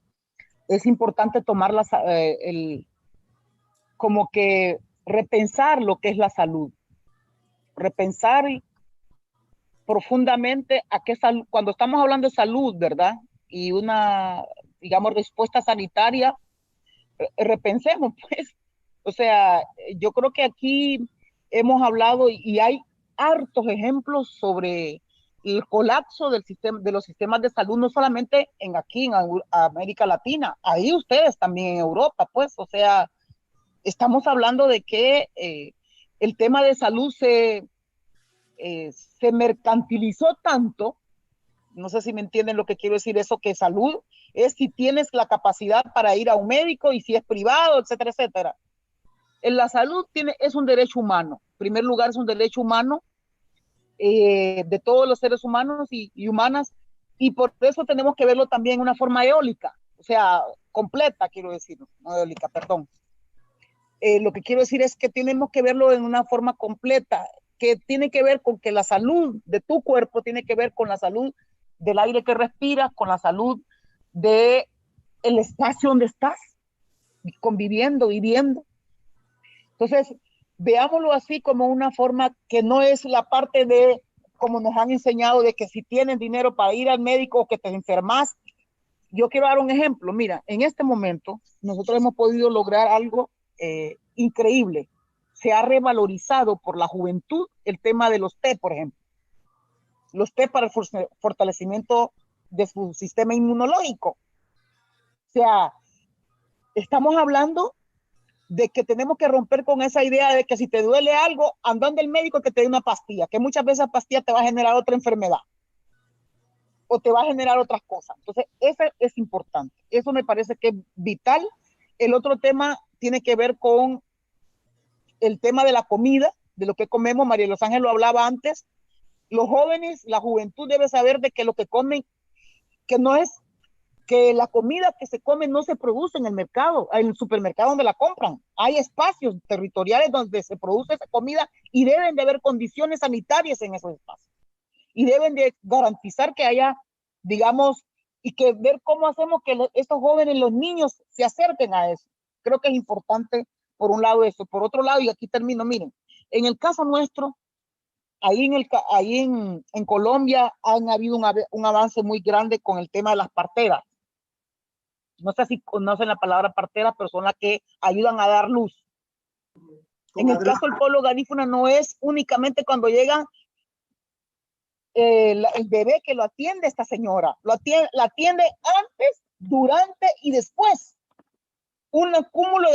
es importante tomar como que repensar lo que es la salud. Repensar profundamente a qué salud, cuando estamos hablando de salud, ¿verdad? Y una, digamos, respuesta sanitaria, repensemos, pues. O sea, yo creo que aquí hemos hablado y hay hartos ejemplos sobre el colapso del sistema, de los sistemas de salud, no solamente aquí en América Latina, ahí ustedes también en Europa, pues, o sea, estamos hablando de que el tema de salud se mercantilizó tanto, no sé si me entienden lo que quiero decir, eso que salud es si tienes la capacidad para ir a un médico y si es privado, etcétera, etcétera. En la salud es un derecho humano. En primer lugar, es un derecho humano de todos los seres humanos y humanas, y por eso tenemos que verlo también en una forma eólica, o sea, completa, quiero decir, no eólica, perdón. Lo que quiero decir es que tenemos que verlo en una forma completa, que tiene que ver con que la salud de tu cuerpo tiene que ver con la salud del aire que respiras, con la salud del espacio donde estás conviviendo, viviendo. Entonces, veámoslo así como una forma que no es la parte de, como nos han enseñado, de que si tienes dinero para ir al médico o que te enfermas. Yo quiero dar un ejemplo. Mira, en este momento nosotros hemos podido lograr algo increíble. Se ha revalorizado por la juventud el tema de los té, por ejemplo. Los té para el fortalecimiento de su sistema inmunológico. O sea, estamos hablando de que tenemos que romper con esa idea de que si te duele algo, andando al médico que te dé una pastilla, que muchas veces la pastilla te va a generar otra enfermedad o te va a generar otras cosas. Entonces, eso es importante. Eso me parece que es vital. El otro tema tiene que ver con el tema de la comida, de lo que comemos. María Los Ángeles lo hablaba antes. Los jóvenes, la juventud debe saber de que lo que comen, que no es que la comida que se come no se produce en el mercado, en el supermercado donde la compran. Hay espacios territoriales donde se produce esa comida y deben de haber condiciones sanitarias en esos espacios. Y deben de garantizar que haya, digamos, y que ver cómo hacemos que estos jóvenes, los niños, se acerquen a eso. Creo que es importante, por un lado, eso. Por otro lado, y aquí termino, miren, en el caso nuestro, ahí en Colombia han habido un avance muy grande con el tema de las parteras. No sé si conocen la palabra partera, pero son las que ayudan a dar luz. En el caso del pueblo garífuna no es únicamente cuando llega el bebé que lo atiende esta señora, la atiende antes, durante y después. Un cúmulo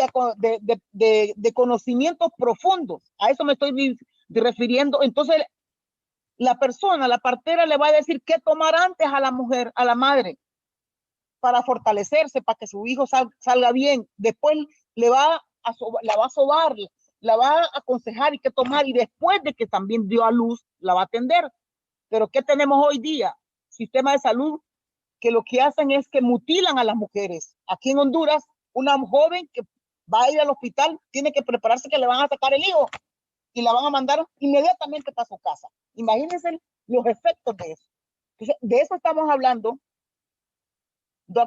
de conocimientos profundos. A eso me estoy refiriendo. Entonces, la persona, la partera, le va a decir qué tomar antes a la mujer, a la madre, para fortalecerse, para que su hijo salga bien. Después la va a sobar, la va a aconsejar y qué tomar, y después de que también dio a luz, la va a atender. Pero ¿qué tenemos hoy día? Sistema de salud que lo que hacen es que mutilan a las mujeres. Aquí en Honduras, una joven que va a ir al hospital tiene que prepararse que le van a sacar el hijo y la van a mandar inmediatamente para su casa. Imagínense los efectos de eso. Entonces, de eso estamos hablando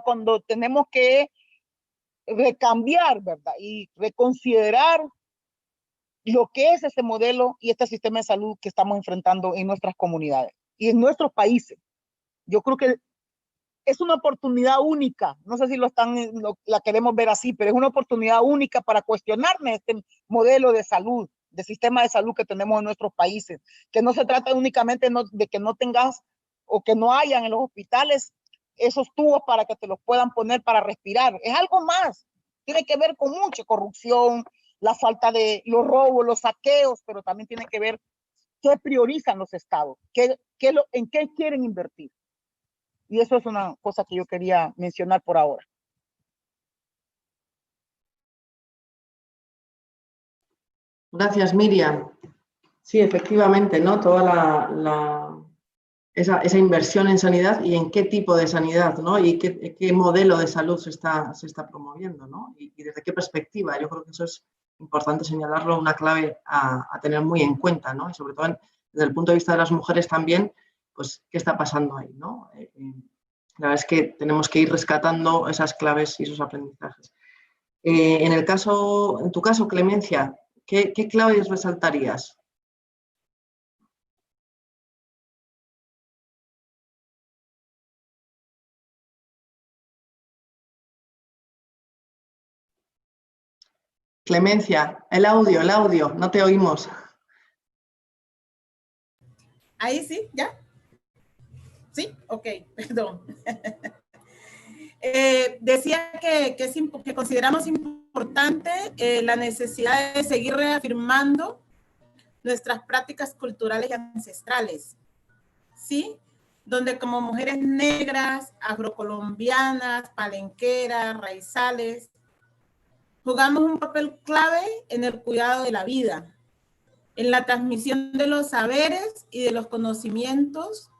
cuando tenemos que recambiar, ¿verdad? Y reconsiderar lo que es ese modelo y este sistema de salud que estamos enfrentando en nuestras comunidades y en nuestros países. Yo creo que es una oportunidad única, no sé si la queremos ver así, pero es una oportunidad única para cuestionarme este modelo de salud, de sistema de salud que tenemos en nuestros países, que no se trata únicamente de que no tengas o que no hayan en los hospitales esos tubos para que te los puedan poner para respirar. Es algo más. Tiene que ver con mucha corrupción, la falta de los robos, los saqueos, pero también tiene que ver qué priorizan los estados, en qué quieren invertir. Y eso es una cosa que yo quería mencionar por ahora. Gracias, Miriam. Sí, efectivamente, ¿no? Toda esa inversión en sanidad y en qué tipo de sanidad, ¿no? Y qué modelo de salud se está promoviendo, ¿no? Y desde qué perspectiva. Yo creo que eso es importante señalarlo, una clave a tener muy en cuenta, ¿no? Y sobre todo desde el punto de vista de las mujeres también, pues, ¿qué está pasando ahí, ¿no? La verdad es que tenemos que ir rescatando esas claves y esos aprendizajes. En tu caso, Clemencia, ¿qué claves resaltarías? Clemencia, el audio, no te oímos. Ahí sí, ¿ya? Sí, ok, perdón. Decía que consideramos importante la necesidad de seguir reafirmando nuestras prácticas culturales y ancestrales, ¿sí? Donde como mujeres negras, afrocolombianas, palenqueras, raizales, jugamos un papel clave en el cuidado de la vida, en la transmisión de los saberes y de los conocimientos,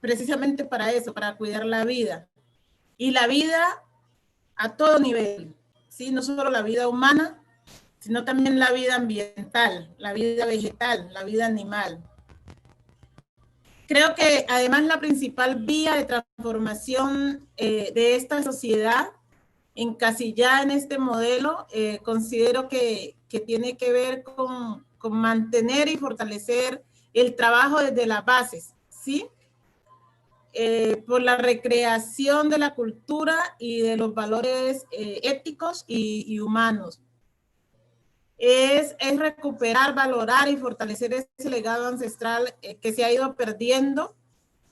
precisamente para eso, para cuidar la vida. Y la vida a todo nivel, ¿sí? No solo la vida humana, sino también la vida ambiental, la vida vegetal, la vida animal. Creo que además la principal vía de transformación de esta sociedad, encasillada en este modelo, considero que tiene que ver con mantener y fortalecer el trabajo desde las bases, ¿sí? Por la recreación de la cultura y de los valores éticos y humanos. Es recuperar, valorar y fortalecer ese legado ancestral que se ha ido perdiendo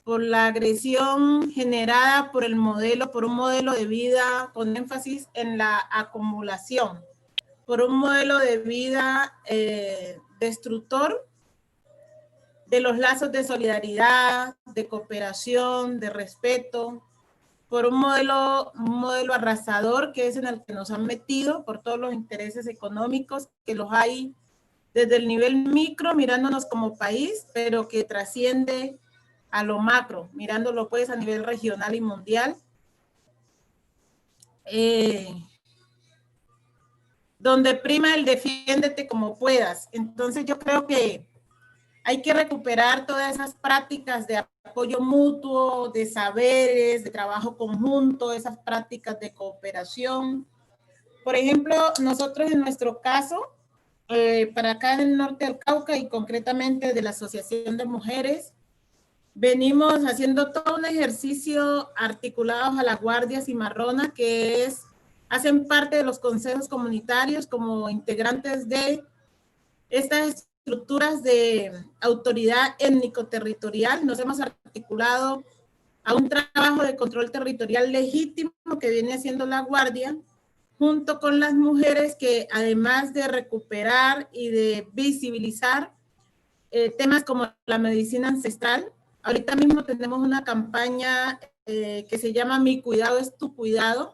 por la agresión generada por un modelo de vida con énfasis en la acumulación, por un modelo de vida destructor de los lazos de solidaridad, de cooperación, de respeto, por un modelo arrasador que es en el que nos han metido por todos los intereses económicos que los hay desde el nivel micro, mirándonos como país, pero que trasciende a lo macro, mirándolo pues a nivel regional y mundial. Donde prima el defiéndete como puedas. Entonces yo creo que hay que recuperar todas esas prácticas de apoyo mutuo, de saberes, de trabajo conjunto, esas prácticas de cooperación. Por ejemplo, nosotros en nuestro caso, para acá en el norte del Cauca y concretamente de la Asociación de Mujeres, venimos haciendo todo un ejercicio articulados a la Guardia Cimarrona, que hacen parte de los consejos comunitarios como integrantes de estas estructuras de autoridad étnico-territorial. Nos hemos articulado a un trabajo de control territorial legítimo que viene haciendo la Guardia, junto con las mujeres que además de recuperar y de visibilizar temas como la medicina ancestral, ahorita mismo tenemos una campaña que se llama Mi Cuidado es Tu Cuidado,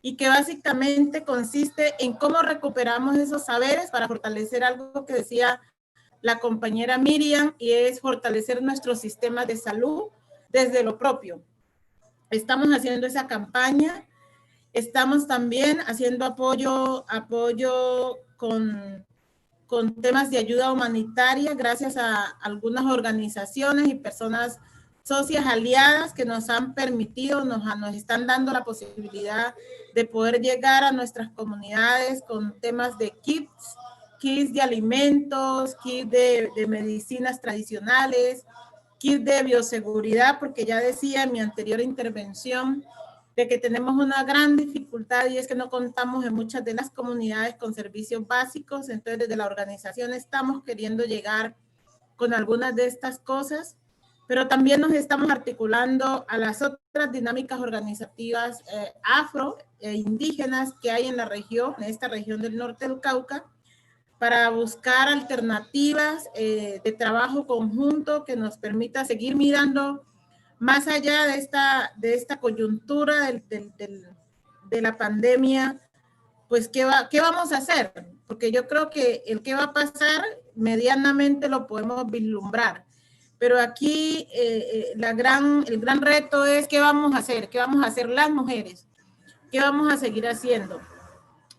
y que básicamente consiste en cómo recuperamos esos saberes para fortalecer algo que decía la compañera Miriam, y es fortalecer nuestros sistemas de salud desde lo propio. Estamos haciendo esa campaña, estamos también haciendo apoyo con temas de ayuda humanitaria gracias a algunas organizaciones y personas socias aliadas que nos han permitido, nos están dando la posibilidad de poder llegar a nuestras comunidades con temas de kits de alimentos, kits de medicinas tradicionales, kits de bioseguridad, porque ya decía en mi anterior intervención de que tenemos una gran dificultad y es que no contamos en muchas de las comunidades con servicios básicos. Entonces desde la organización estamos queriendo llegar con algunas de estas cosas. pero también nos estamos articulando a las otras dinámicas organizativas afro e indígenas que hay en la región, en esta región del norte del Cauca, para buscar alternativas de trabajo conjunto que nos permita seguir mirando más allá de esta coyuntura de la pandemia. Pues, ¿qué vamos a hacer? Porque yo creo que el qué va a pasar medianamente lo podemos vislumbrar. Pero aquí el gran reto es qué vamos a hacer las mujeres, qué vamos a seguir haciendo,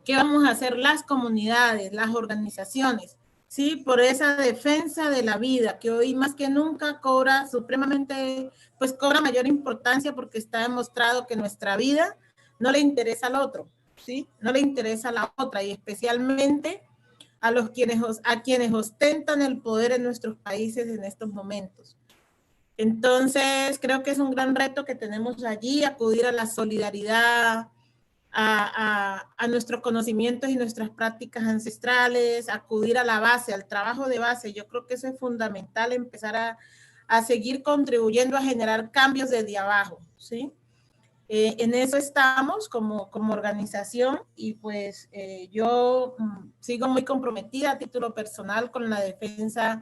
qué vamos a hacer las comunidades, las organizaciones, ¿sí? Por esa defensa de la vida que hoy más que nunca cobra supremamente, pues cobra mayor importancia porque está demostrado que nuestra vida no le interesa al otro, ¿sí? No le interesa a la otra y especialmente a quienes ostentan el poder en nuestros países en estos momentos. Entonces, creo que es un gran reto que tenemos allí, acudir a la solidaridad, a nuestros conocimientos y nuestras prácticas ancestrales, acudir a la base, al trabajo de base. Yo creo que eso es fundamental, empezar a seguir contribuyendo a generar cambios desde abajo, ¿sí? En eso estamos como organización y pues yo sigo muy comprometida a título personal con la defensa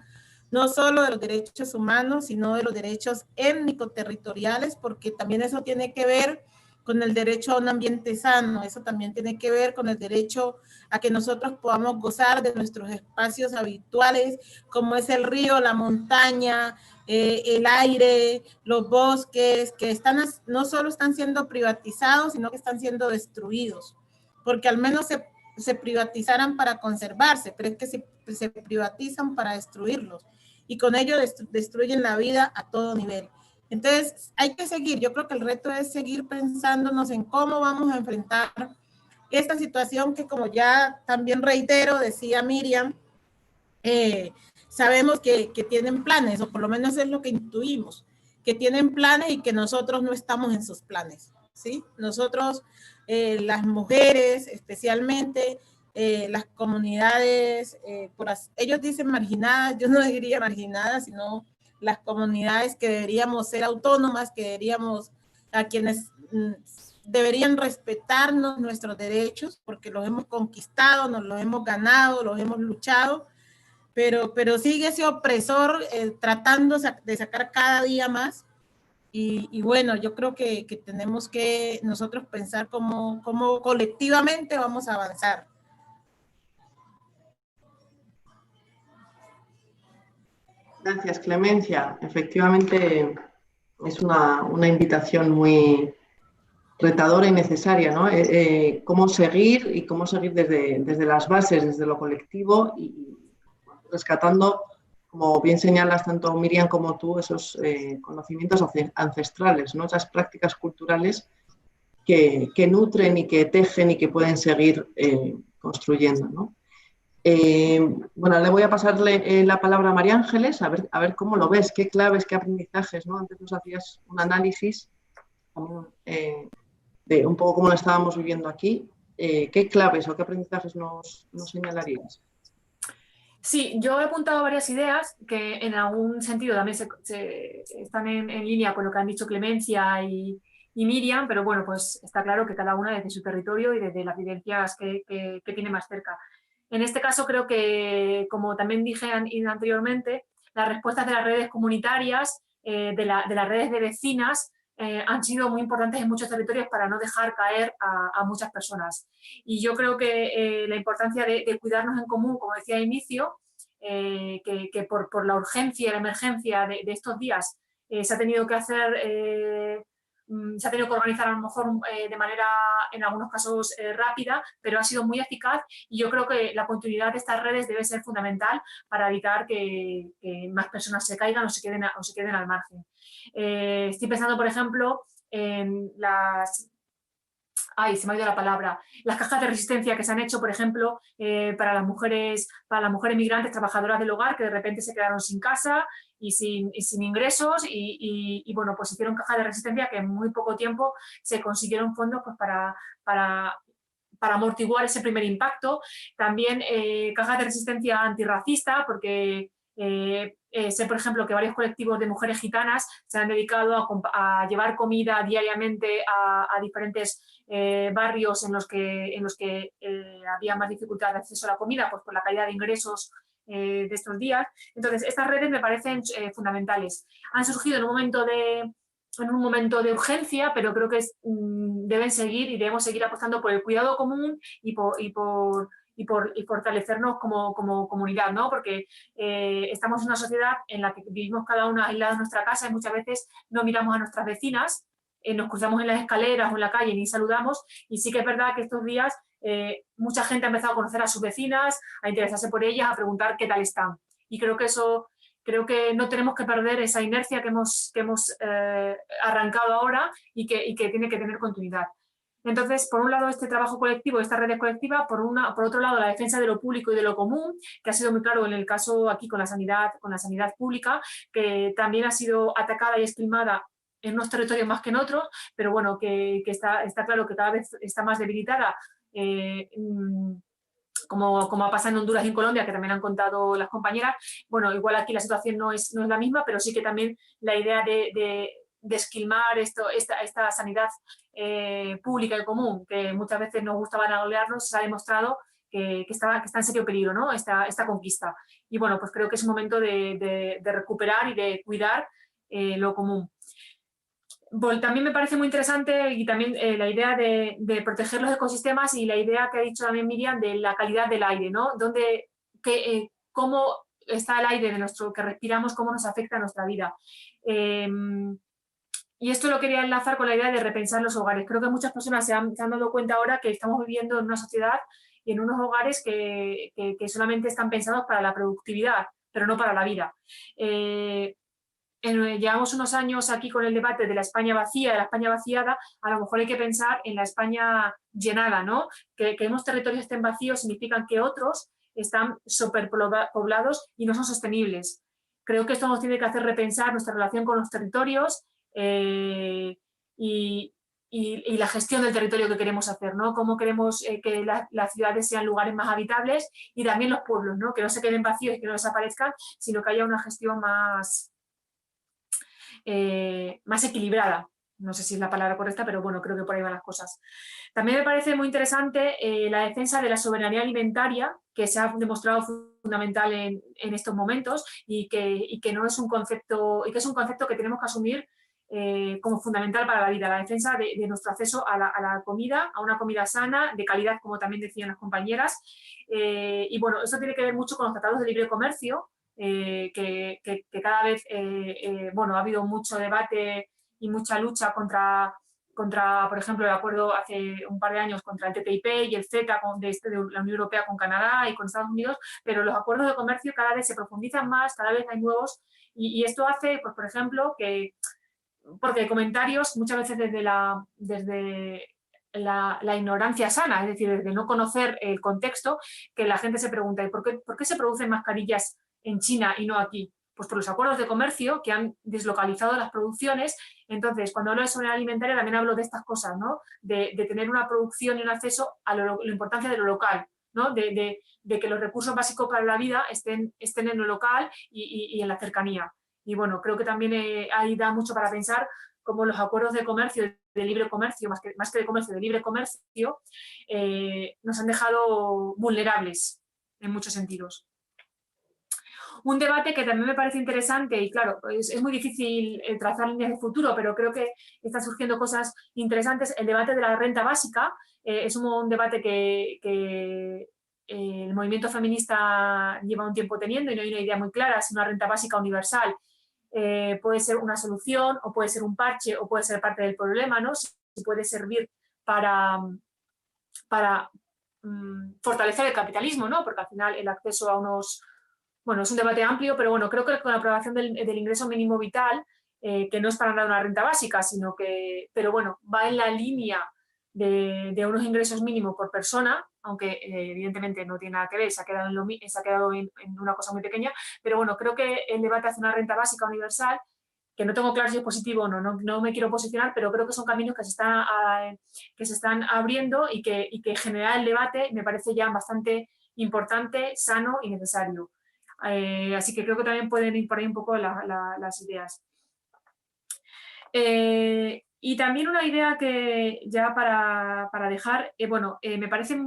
no solo de los derechos humanos, sino de los derechos étnico-territoriales, porque también eso tiene que ver con el derecho a un ambiente sano, eso también tiene que ver con el derecho a que nosotros podamos gozar de nuestros espacios habituales, como es el río, la montaña, el aire, los bosques, que no solo están siendo privatizados, sino que están siendo destruidos, porque al menos se privatizaran para conservarse, pero es que se privatizan para destruirlos, y con ello destruyen la vida a todo nivel. Entonces, hay que seguir, yo creo que el reto es seguir pensándonos en cómo vamos a enfrentar esta situación que, como ya también reitero, decía Miriam, sabemos que tienen planes, o por lo menos es lo que intuimos, que tienen planes y que nosotros no estamos en sus planes, ¿sí? Nosotros, las mujeres especialmente, las comunidades, ellos dicen marginadas, yo no diría marginadas, sino las comunidades que deberíamos ser autónomas, a quienes deberían respetarnos nuestros derechos, porque los hemos conquistado, nos los hemos ganado, los hemos luchado, pero sigue ese opresor tratando de sacar cada día más. Y bueno, yo creo que tenemos que nosotros pensar cómo colectivamente vamos a avanzar. Gracias, Clemencia. Efectivamente, es una invitación muy retadora y necesaria, ¿no? Cómo seguir y cómo seguir desde las bases, desde lo colectivo y rescatando, como bien señalas tanto Miriam como tú, esos conocimientos ancestrales, ¿no? Esas prácticas culturales que nutren y que tejen y que pueden seguir construyendo, ¿no? Bueno, le voy a pasarle la palabra a María Ángeles, a ver cómo lo ves, qué claves, qué aprendizajes, ¿no? Antes nos hacías un análisis de un poco cómo lo estábamos viviendo aquí. ¿Qué claves o qué aprendizajes nos señalarías? Sí, yo he apuntado varias ideas que en algún sentido también están en línea con lo que han dicho Clemencia y Miriam, pero bueno, pues está claro que cada una desde su territorio y desde las vivencias que tiene más cerca. En este caso creo que, como también dije anteriormente, las respuestas de las redes comunitarias, de las redes de vecinas, han sido muy importantes en muchos territorios para no dejar caer a muchas personas. Y yo creo que la importancia de cuidarnos en común, como decía al inicio, que por la urgencia y la emergencia de estos días se ha tenido que hacer, se ha tenido que organizar a lo mejor de manera, en algunos casos, rápida, pero ha sido muy eficaz y yo creo que la continuidad de estas redes debe ser fundamental para evitar que más personas se caigan o se queden al margen. Estoy pensando, por ejemplo, en se me ha ido la palabra, las cajas de resistencia que se han hecho, por ejemplo, para las mujeres migrantes trabajadoras del hogar que de repente se quedaron sin casa y sin ingresos y bueno, pues hicieron cajas de resistencia que en muy poco tiempo se consiguieron fondos pues, para amortiguar ese primer impacto. También cajas de resistencia antirracista, porque Sé, por ejemplo, que varios colectivos de mujeres gitanas se han dedicado a llevar comida diariamente a diferentes barrios en los que había más dificultad de acceso a la comida, pues por la caída de ingresos de estos días. Entonces, estas redes me parecen fundamentales. Han surgido en un momento de urgencia, pero creo que deben seguir y debemos seguir apostando por el cuidado común y fortalecernos como comunidad, ¿no? Porque estamos en una sociedad en la que vivimos cada una aislada en nuestra casa y muchas veces no miramos a nuestras vecinas, nos cruzamos en las escaleras o en la calle ni saludamos, y sí que es verdad que estos días mucha gente ha empezado a conocer a sus vecinas, a interesarse por ellas, a preguntar qué tal están. Y creo que no tenemos que perder esa inercia que hemos arrancado ahora y que tiene que tener continuidad. Entonces, por un lado, este trabajo colectivo, esta red colectiva, por otro lado, la defensa de lo público y de lo común, que ha sido muy claro en el caso aquí con la sanidad pública, que también ha sido atacada y esquilmada en unos territorios más que en otros, pero bueno, que está claro que cada vez está más debilitada, como ha pasado en Honduras y en Colombia, que también han contado las compañeras. Bueno, igual aquí la situación no es la misma, pero sí que también la idea de esquilmar esta sanidad pública y común, que muchas veces nos gusta vanagloriarnos, se ha demostrado que está en serio peligro, ¿no? esta conquista. Y bueno, pues creo que es un momento de recuperar y de cuidar lo común. Bueno, también me parece muy interesante y también la idea de proteger los ecosistemas y la idea que ha dicho también Miriam de la calidad del aire, ¿no? Cómo está el aire que respiramos, cómo nos afecta a nuestra vida. Y esto lo quería enlazar con la idea de repensar los hogares. Creo que muchas personas se han dado cuenta ahora que estamos viviendo en una sociedad y en unos hogares que solamente están pensados para la productividad, pero no para la vida. Llevamos unos años aquí con el debate de la España vacía, de la España vaciada. A lo mejor hay que pensar en la España llenada, ¿no? Que unos territorios estén vacíos significan que otros están superpoblados y no son sostenibles. Creo que esto nos tiene que hacer repensar nuestra relación con los territorios y la gestión del territorio que queremos hacer, ¿no? Cómo queremos que las ciudades sean lugares más habitables y también los pueblos, ¿no? Que no se queden vacíos y que no desaparezcan, sino que haya una gestión más equilibrada. No sé si es la palabra correcta, pero bueno, creo que por ahí van las cosas. También me parece muy interesante la defensa de la soberanía alimentaria, que se ha demostrado fundamental en estos momentos y que no es un concepto, y que es un concepto que tenemos que asumir como fundamental para la vida, la defensa de nuestro acceso a la comida, a una comida sana, de calidad, como también decían las compañeras. Y bueno, eso tiene que ver mucho con los tratados de libre comercio, que cada vez bueno, ha habido mucho debate y mucha lucha contra, por ejemplo, el acuerdo hace un par de años contra el TTIP y el CETA de la Unión Europea con Canadá y con Estados Unidos, pero los acuerdos de comercio cada vez se profundizan más, cada vez hay nuevos, y esto hace, pues, por ejemplo, porque hay comentarios muchas veces desde la ignorancia sana, es decir, desde no conocer el contexto, que la gente se pregunta, ¿y por qué se producen mascarillas en China y no aquí? Pues por los acuerdos de comercio que han deslocalizado las producciones. Entonces, cuando hablo de soberanía alimentaria también hablo de estas cosas, ¿no? De tener una producción y un acceso a la importancia de lo local, ¿no? De que los recursos básicos para la vida estén en lo local y en la cercanía. Y bueno, creo que también ahí da mucho para pensar cómo los acuerdos de comercio, de libre comercio, más que de comercio, de libre comercio, nos han dejado vulnerables en muchos sentidos. Un debate que también me parece interesante y claro, es muy difícil trazar líneas de futuro, pero creo que están surgiendo cosas interesantes. El debate de la renta básica es un debate que el movimiento feminista lleva un tiempo teniendo y no hay una idea muy clara si una renta básica universal puede ser una solución o puede ser un parche o puede ser parte del problema, ¿no? Si puede servir para fortalecer el capitalismo, ¿no? Porque al final el acceso a unos... Bueno, es un debate amplio, pero bueno, creo que con la aprobación del ingreso mínimo vital, que no es para dar una renta básica, sino que, pero bueno, va en la línea de unos ingresos mínimos por persona, aunque evidentemente no tiene nada que ver, se ha quedado en una cosa muy pequeña, pero bueno, creo que el debate hacia una renta básica universal, que no tengo claro si es positivo o no me quiero posicionar, pero creo que son caminos que se están abriendo y que generar el debate me parece ya bastante importante, sano y necesario. Así que creo que también pueden ir por ahí un poco las ideas. Y también una idea que ya para dejar, me parece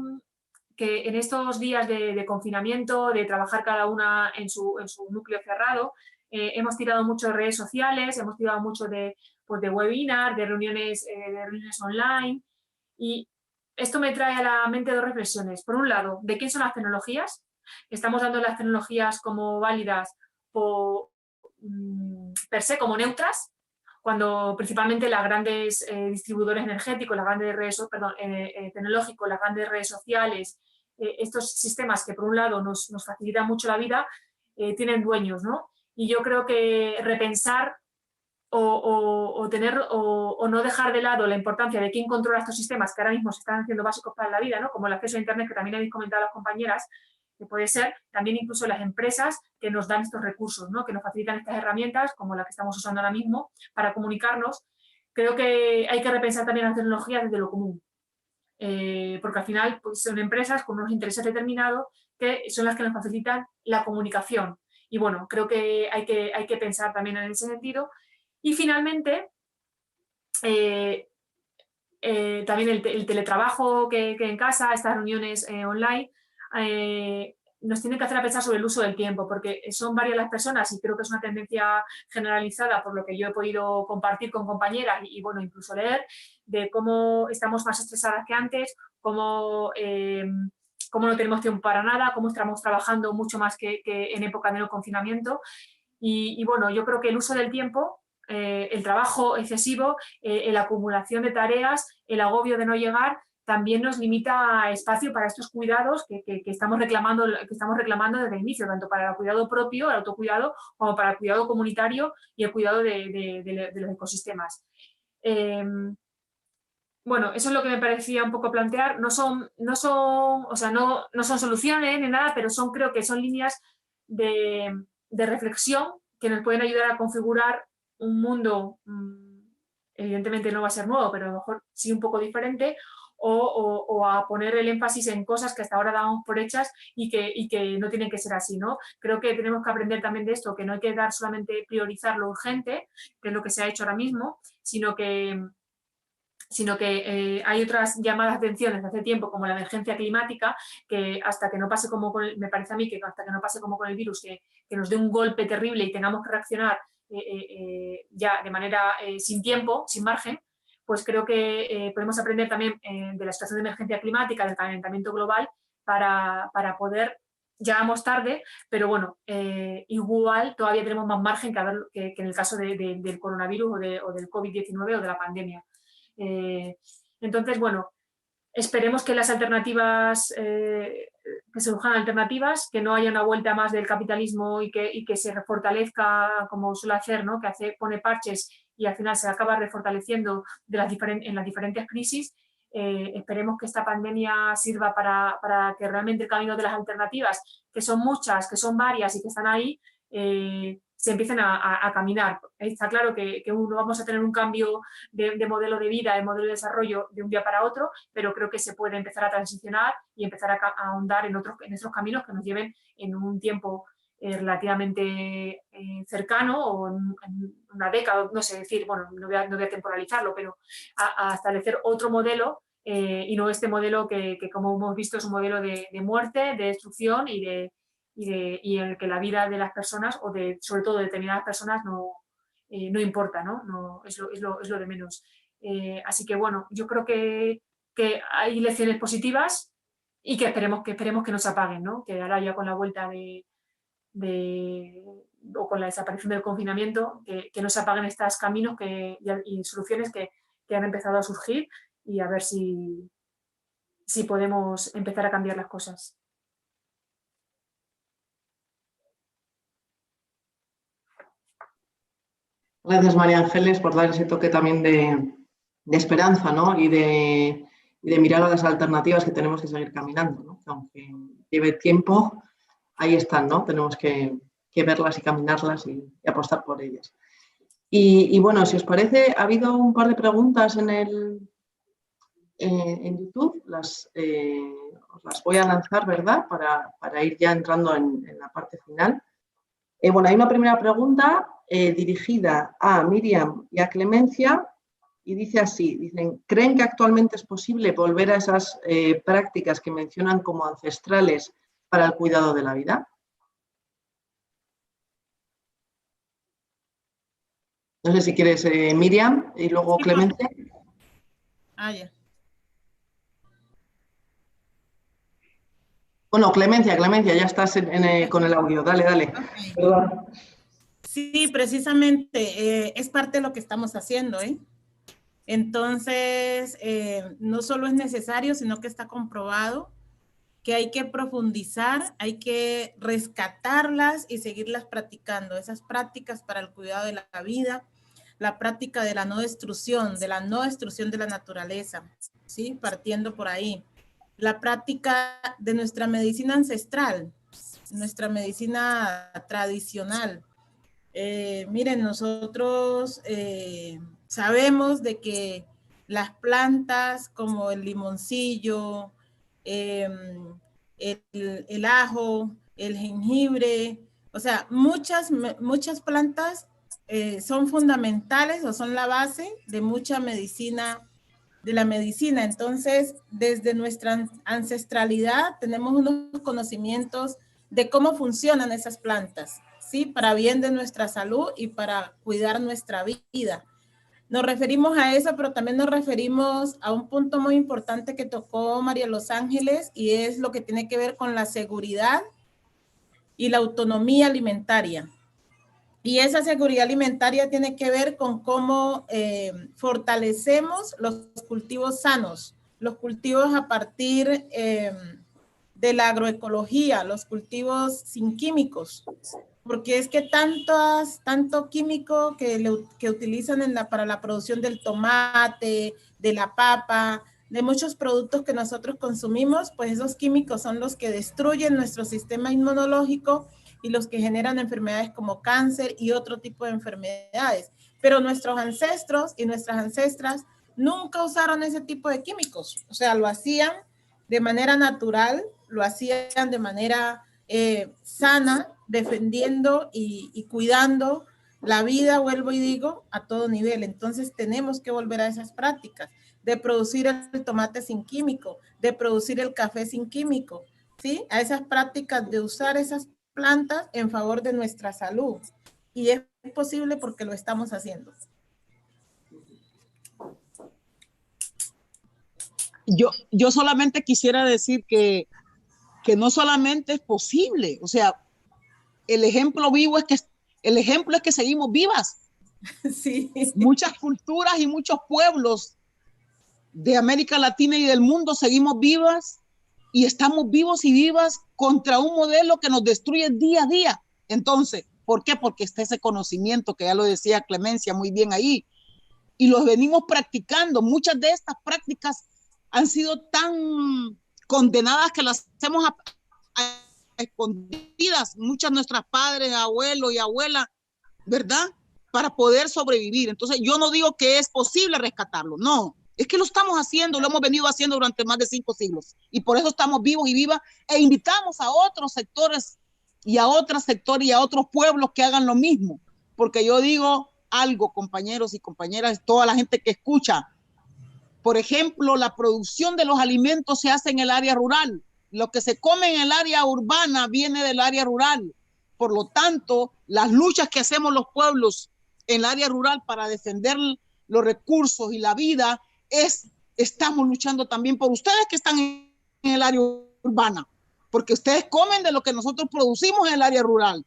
que en estos días de confinamiento, de trabajar cada una en su núcleo cerrado, hemos tirado mucho de redes sociales, hemos tirado mucho de webinars, de reuniones online, y esto me trae a la mente dos reflexiones. Por un lado, ¿de qué son las tecnologías? Estamos dando las tecnologías como válidas per se, como neutras, cuando principalmente las grandes distribuidores energéticos, las grandes redes, tecnológicos, las grandes redes sociales, estos sistemas que por un lado nos facilitan mucho la vida, tienen dueños, ¿no? Y yo creo que repensar o no dejar de lado la importancia de quién controla estos sistemas que ahora mismo se están haciendo básicos para la vida, ¿no? Como el acceso a Internet, que también habéis comentado las compañeras, que puede ser también incluso las empresas que nos dan estos recursos, ¿no? Que nos facilitan estas herramientas, como la que estamos usando ahora mismo, para comunicarnos. Creo que hay que repensar también las tecnologías desde lo común, porque al final pues, son empresas con unos intereses determinados que son las que nos facilitan la comunicación. Y bueno, creo que hay que pensar también en ese sentido. Y finalmente, también el teletrabajo que en casa, estas reuniones online, nos tienen que hacer a pensar sobre el uso del tiempo, porque son varias las personas y creo que es una tendencia generalizada por lo que yo he podido compartir con compañeras y bueno, incluso leer, de cómo estamos más estresadas que antes, cómo no tenemos tiempo para nada, cómo estamos trabajando mucho más que en época de no confinamiento. Y bueno, yo creo que el uso del tiempo, el trabajo excesivo, la acumulación de tareas, el agobio de no llegar, también nos limita espacio para estos cuidados que estamos reclamando desde el inicio, tanto para el cuidado propio, el autocuidado, como para el cuidado comunitario y el cuidado de los ecosistemas. Bueno, eso es lo que me parecía un poco plantear. No son soluciones ni nada, pero creo que son líneas de reflexión que nos pueden ayudar a configurar un mundo, evidentemente no va a ser nuevo, pero a lo mejor sí un poco diferente, o a poner el énfasis en cosas que hasta ahora damos por hechas y que no tienen que ser así, ¿no? Creo que tenemos que aprender también de esto, que no hay que priorizar lo urgente, que es lo que se ha hecho ahora mismo, sino que hay otras llamadas de atención desde hace tiempo, como la emergencia climática, que hasta que no pase como me parece a mí que hasta que no pase como con el virus, que nos dé un golpe terrible y tengamos que reaccionar ya de manera sin tiempo, sin margen, pues creo que podemos aprender también de la situación de emergencia climática, del calentamiento global, para poder, ya vamos tarde, pero bueno, igual todavía tenemos más margen que en el caso del coronavirus o del COVID-19 o de la pandemia. Entonces, bueno, esperemos que las alternativas, que se buscan alternativas, que no haya una vuelta más del capitalismo y que se fortalezca como suele hacer, ¿no? Que pone parches y al final se acaba refortaleciendo en las diferentes crisis. Esperemos que esta pandemia sirva para que realmente el camino de las alternativas, que son muchas, que son varias y que están ahí, se empiecen a caminar. Está claro que no vamos a tener un cambio de modelo de vida, de modelo de desarrollo de un día para otro, pero creo que se puede empezar a transicionar y empezar a ahondar en estos caminos que nos lleven en un tiempo relativamente cercano o en una década, no sé decir, bueno, no voy a temporalizarlo, pero a establecer otro modelo y no este modelo que como hemos visto es un modelo de muerte, de destrucción y en el que la vida de las personas o sobre todo de determinadas personas no importa, ¿no? Es lo de menos. Así que bueno, yo creo que hay lecciones positivas y que esperemos que no se apaguen, ¿no? Que ahora ya con la vuelta o con la desaparición del confinamiento, que no se apaguen estos caminos y soluciones que han empezado a surgir y a ver si podemos empezar a cambiar las cosas. Gracias, María Ángeles, por dar ese toque también de esperanza, ¿no? Y de mirar a las alternativas que tenemos que seguir caminando, ¿no? Aunque lleve tiempo, ahí están, ¿no? Tenemos que verlas y caminarlas y apostar por ellas. Y bueno, si os parece, ha habido un par de preguntas en YouTube, os las voy a lanzar, ¿verdad? Para ir ya entrando en la parte final. Bueno, hay una primera pregunta dirigida a Miriam y a Clemencia y dice así, dicen, ¿creen que actualmente es posible volver a esas prácticas que mencionan como ancestrales para el cuidado de la vida? No sé si quieres, Miriam, y luego Clemencia. Ya. Bueno, Clemencia, ya estás con el audio. Dale. Okay. Perdón. Sí, precisamente es parte de lo que estamos haciendo, ¿eh? Entonces, no solo es necesario, sino que está comprobado que hay que profundizar, hay que rescatarlas y seguirlas practicando. Esas prácticas para el cuidado de la vida, la práctica de la no destrucción de la naturaleza, ¿sí? Partiendo por ahí. La práctica de nuestra medicina ancestral, nuestra medicina tradicional. Miren, nosotros sabemos de que las plantas como el limoncillo, el ajo, el jengibre, o sea, muchas plantas son fundamentales o son la base de mucha medicina, de la medicina. Entonces, desde nuestra ancestralidad tenemos unos conocimientos de cómo funcionan esas plantas, ¿sí? Para bien de nuestra salud y para cuidar nuestra vida. Nos referimos a eso, pero también nos referimos a un punto muy importante que tocó María Los Ángeles y es lo que tiene que ver con la seguridad y la autonomía alimentaria. Y esa seguridad alimentaria tiene que ver con cómo fortalecemos los cultivos sanos, los cultivos a partir de la agroecología, los cultivos sin químicos, porque es que tanto químico que utilizan para la producción del tomate, de la papa, de muchos productos que nosotros consumimos, pues esos químicos son los que destruyen nuestro sistema inmunológico y los que generan enfermedades como cáncer y otro tipo de enfermedades. Pero nuestros ancestros y nuestras ancestras nunca usaron ese tipo de químicos, o sea, lo hacían de manera natural, lo hacían de manera sana, defendiendo y cuidando la vida, vuelvo y digo, a todo nivel. Entonces tenemos que volver a esas prácticas de producir el tomate sin químico, de producir el café sin químico, ¿sí? A esas prácticas de usar esas plantas en favor de nuestra salud. Y es posible porque lo estamos haciendo. Yo solamente quisiera decir que no solamente es posible, o sea, el ejemplo es que seguimos vivas. Sí. Muchas culturas y muchos pueblos de América Latina y del mundo seguimos vivas y estamos vivos y vivas contra un modelo que nos destruye día a día. Entonces, ¿por qué? Porque está ese conocimiento que ya lo decía Clemencia muy bien ahí y los venimos practicando. Muchas de estas prácticas han sido tan condenadas que las hacemos a escondidas, muchas nuestras padres, abuelos y abuelas, ¿verdad? Para poder sobrevivir. Entonces yo no digo que es posible rescatarlo, no, es que lo estamos haciendo, lo hemos venido haciendo durante más de 5 siglos y por eso estamos vivos y vivas e invitamos a otros sectores y a otros sectores y a otros pueblos que hagan lo mismo, porque yo digo algo, compañeros y compañeras, toda la gente que escucha, por ejemplo, la producción de los alimentos se hace en el área rural. Lo que se come en el área urbana viene del área rural. Por lo tanto, las luchas que hacemos los pueblos en el área rural para defender los recursos y la vida, estamos luchando también por ustedes que están en el área urbana, porque ustedes comen de lo que nosotros producimos en el área rural.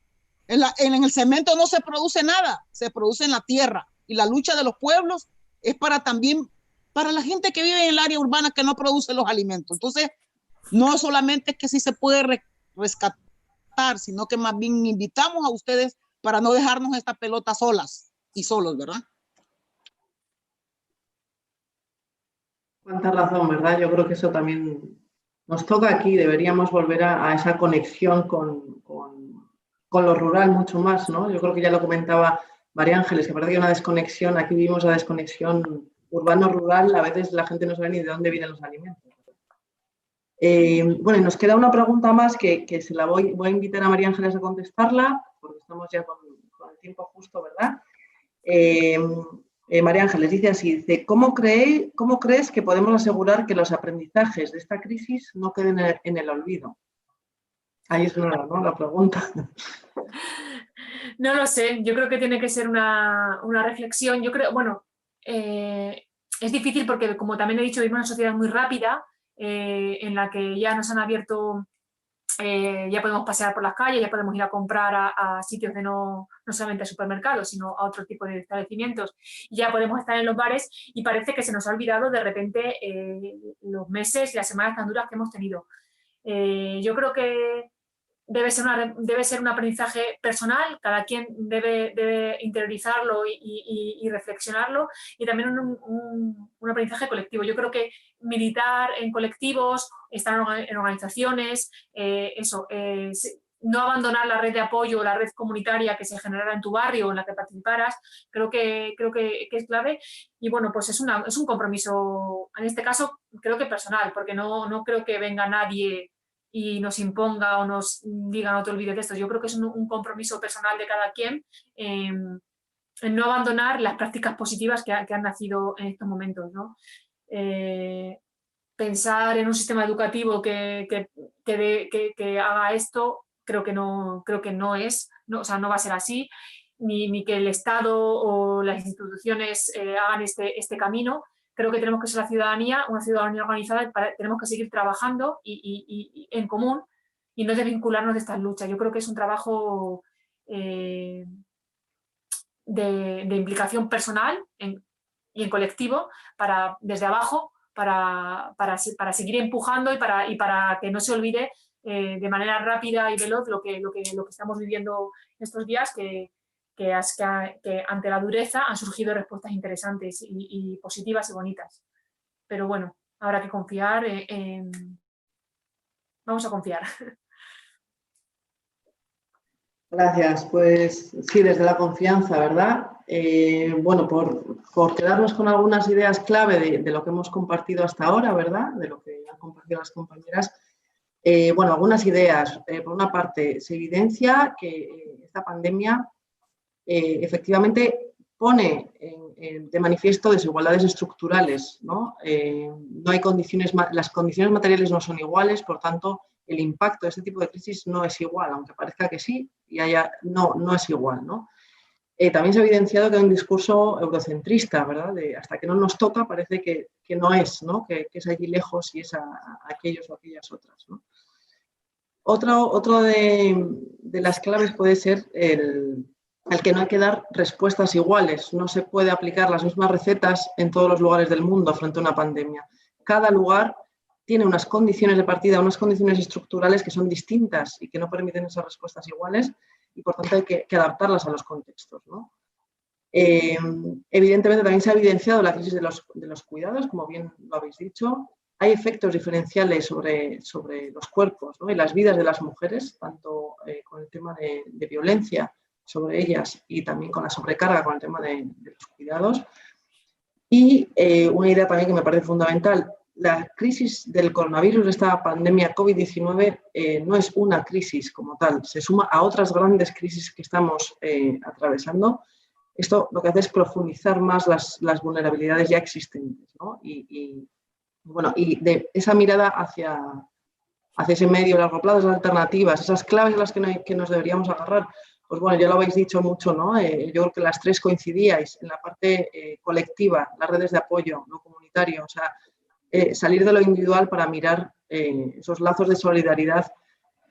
En el cemento no se produce nada, se produce en la tierra. Y la lucha de los pueblos es también para la gente que vive en el área urbana que no produce los alimentos. Entonces, no solamente es que sí se puede rescatar, sino que más bien invitamos a ustedes para no dejarnos esta pelota solas y solos, ¿verdad? Cuánta razón, ¿verdad? Yo creo que eso también nos toca aquí. Deberíamos volver a esa conexión con lo rural mucho más, ¿no? Yo creo que ya lo comentaba María Ángeles, que parece que hay una desconexión. Aquí vivimos la desconexión urbano-rural. A veces la gente no sabe ni de dónde vienen los alimentos. Bueno, y nos queda una pregunta más que se la voy a invitar a María Ángeles a contestarla, porque estamos ya con el tiempo justo, ¿verdad? María Ángeles dice así, dice, ¿cómo crees que podemos asegurar que los aprendizajes de esta crisis no queden en el olvido? Ahí es nada, ¿no? La pregunta. No lo sé, yo creo que tiene que ser una reflexión. Yo creo, bueno, es difícil porque, como también he dicho, vivimos en una sociedad muy rápida en la que ya nos han abierto, ya podemos pasear por las calles, ya podemos ir a comprar a sitios de no solamente a supermercados, sino a otro tipo de establecimientos, ya podemos estar en los bares y parece que se nos ha olvidado de repente los meses y las semanas tan duras que hemos tenido. Yo creo que debe ser un aprendizaje personal, cada quien debe interiorizarlo y reflexionarlo, y también un aprendizaje colectivo. Yo creo que militar en colectivos, estar en organizaciones, no abandonar la red de apoyo o la red comunitaria que se generara en tu barrio o en la que participaras, creo que es clave. Y bueno, pues es un compromiso, en este caso creo que personal, porque no creo que venga nadie y nos imponga o nos diga no te olvides de esto. Yo creo que es un compromiso personal de cada quien en no abandonar las prácticas positivas que han nacido en estos momentos, ¿no? Pensar en un sistema educativo que haga esto, creo que no va a ser así, ni que el Estado o las instituciones hagan este camino. Creo que tenemos que ser una ciudadanía organizada, tenemos que seguir trabajando y en común y no desvincularnos de estas luchas. Yo creo que es un trabajo de implicación personal y en colectivo, desde abajo, para seguir empujando y para que no se olvide de manera rápida y veloz lo que estamos viviendo estos días, que ante la dureza han surgido respuestas interesantes y positivas y bonitas. Pero bueno, habrá que confiar. Vamos a confiar. Gracias. Pues sí, desde la confianza, ¿verdad? Bueno, por quedarnos con algunas ideas clave de lo que hemos compartido hasta ahora, ¿verdad? De lo que han compartido las compañeras. Bueno, algunas ideas. Por una parte, se evidencia que esta pandemia efectivamente pone de manifiesto desigualdades estructurales, ¿no? No hay las condiciones materiales no son iguales, por tanto, el impacto de este tipo de crisis no es igual, aunque parezca que sí, no es igual, ¿no? También se ha evidenciado que hay un discurso eurocentrista, ¿verdad? Hasta que no nos toca parece que no es, ¿no? Que es allí lejos y es a aquellos o aquellas otras, ¿no? Otro de las claves puede ser el que no hay que dar respuestas iguales. No se puede aplicar las mismas recetas en todos los lugares del mundo frente a una pandemia. Cada lugar tiene unas condiciones de partida, unas condiciones estructurales que son distintas y que no permiten esas respuestas iguales y, por tanto, hay que adaptarlas a los contextos, ¿no? Evidentemente, también se ha evidenciado la crisis de los cuidados, como bien lo habéis dicho. Hay efectos diferenciales sobre los cuerpos, ¿no? Y las vidas de las mujeres, tanto con el tema de violencia sobre ellas y también con la sobrecarga con el tema de los cuidados. Y una idea también que me parece fundamental, la crisis del coronavirus, esta pandemia COVID-19, no es una crisis como tal, se suma a otras grandes crisis que estamos atravesando. Esto lo que hace es profundizar más las vulnerabilidades ya existentes, ¿no? Bueno, y de esa mirada hacia ese medio largo plazo, esas alternativas, esas claves en las que nos deberíamos agarrar, pues bueno, ya lo habéis dicho mucho, ¿no? Yo creo que las tres coincidíais en la parte colectiva, las redes de apoyo, lo comunitario, o sea, salir de lo individual para mirar esos lazos de solidaridad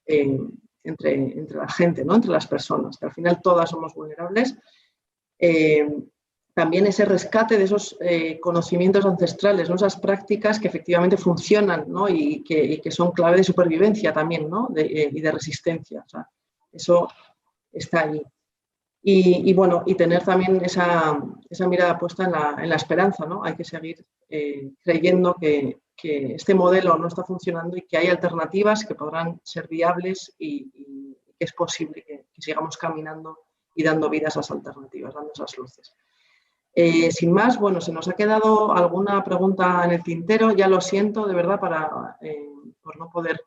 entre la gente, ¿no? Entre las personas, que al final todas somos vulnerables. También ese rescate de esos conocimientos ancestrales, ¿no? Esas prácticas que efectivamente funcionan, ¿no? y que son clave de supervivencia también, ¿no? Y de resistencia. O sea, eso está ahí. Y bueno, y tener también esa mirada puesta en la esperanza, ¿no? Hay que seguir creyendo que este modelo no está funcionando y que hay alternativas que podrán ser viables y que es posible que sigamos caminando y dando vida a esas alternativas, dando esas luces. Sin más, bueno, se nos ha quedado alguna pregunta en el tintero, ya lo siento de verdad por no poder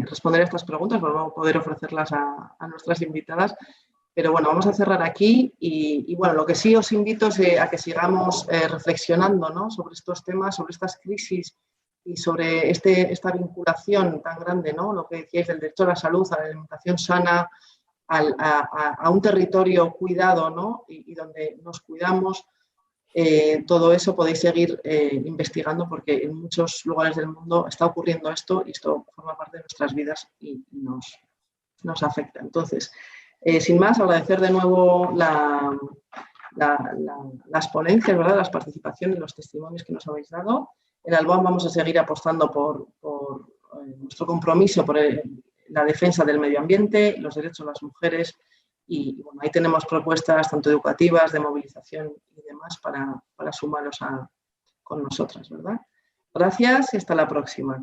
responder a estas preguntas para luego poder ofrecerlas a nuestras invitadas. Pero bueno, vamos a cerrar aquí y bueno, lo que sí os invito es a que sigamos reflexionando, ¿no?, sobre estos temas, sobre estas crisis y sobre esta vinculación tan grande, ¿no?, lo que decíais del derecho a la salud, a la alimentación sana, a un territorio cuidado, ¿no?, y donde nos cuidamos. Todo eso podéis seguir investigando porque en muchos lugares del mundo está ocurriendo esto y esto forma parte de nuestras vidas y nos afecta. Entonces, sin más, agradecer de nuevo las ponencias, ¿verdad?, las participaciones, los testimonios que nos habéis dado. En Alboan vamos a seguir apostando por nuestro compromiso por la defensa del medio ambiente, los derechos de las mujeres y bueno, ahí tenemos propuestas tanto educativas, de movilización y demás para sumarlos con nosotras, ¿verdad? Gracias y hasta la próxima.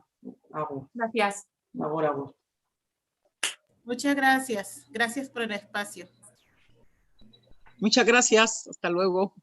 Agur. Gracias. Agur, agur. Muchas gracias. Gracias por el espacio. Muchas gracias. Hasta luego.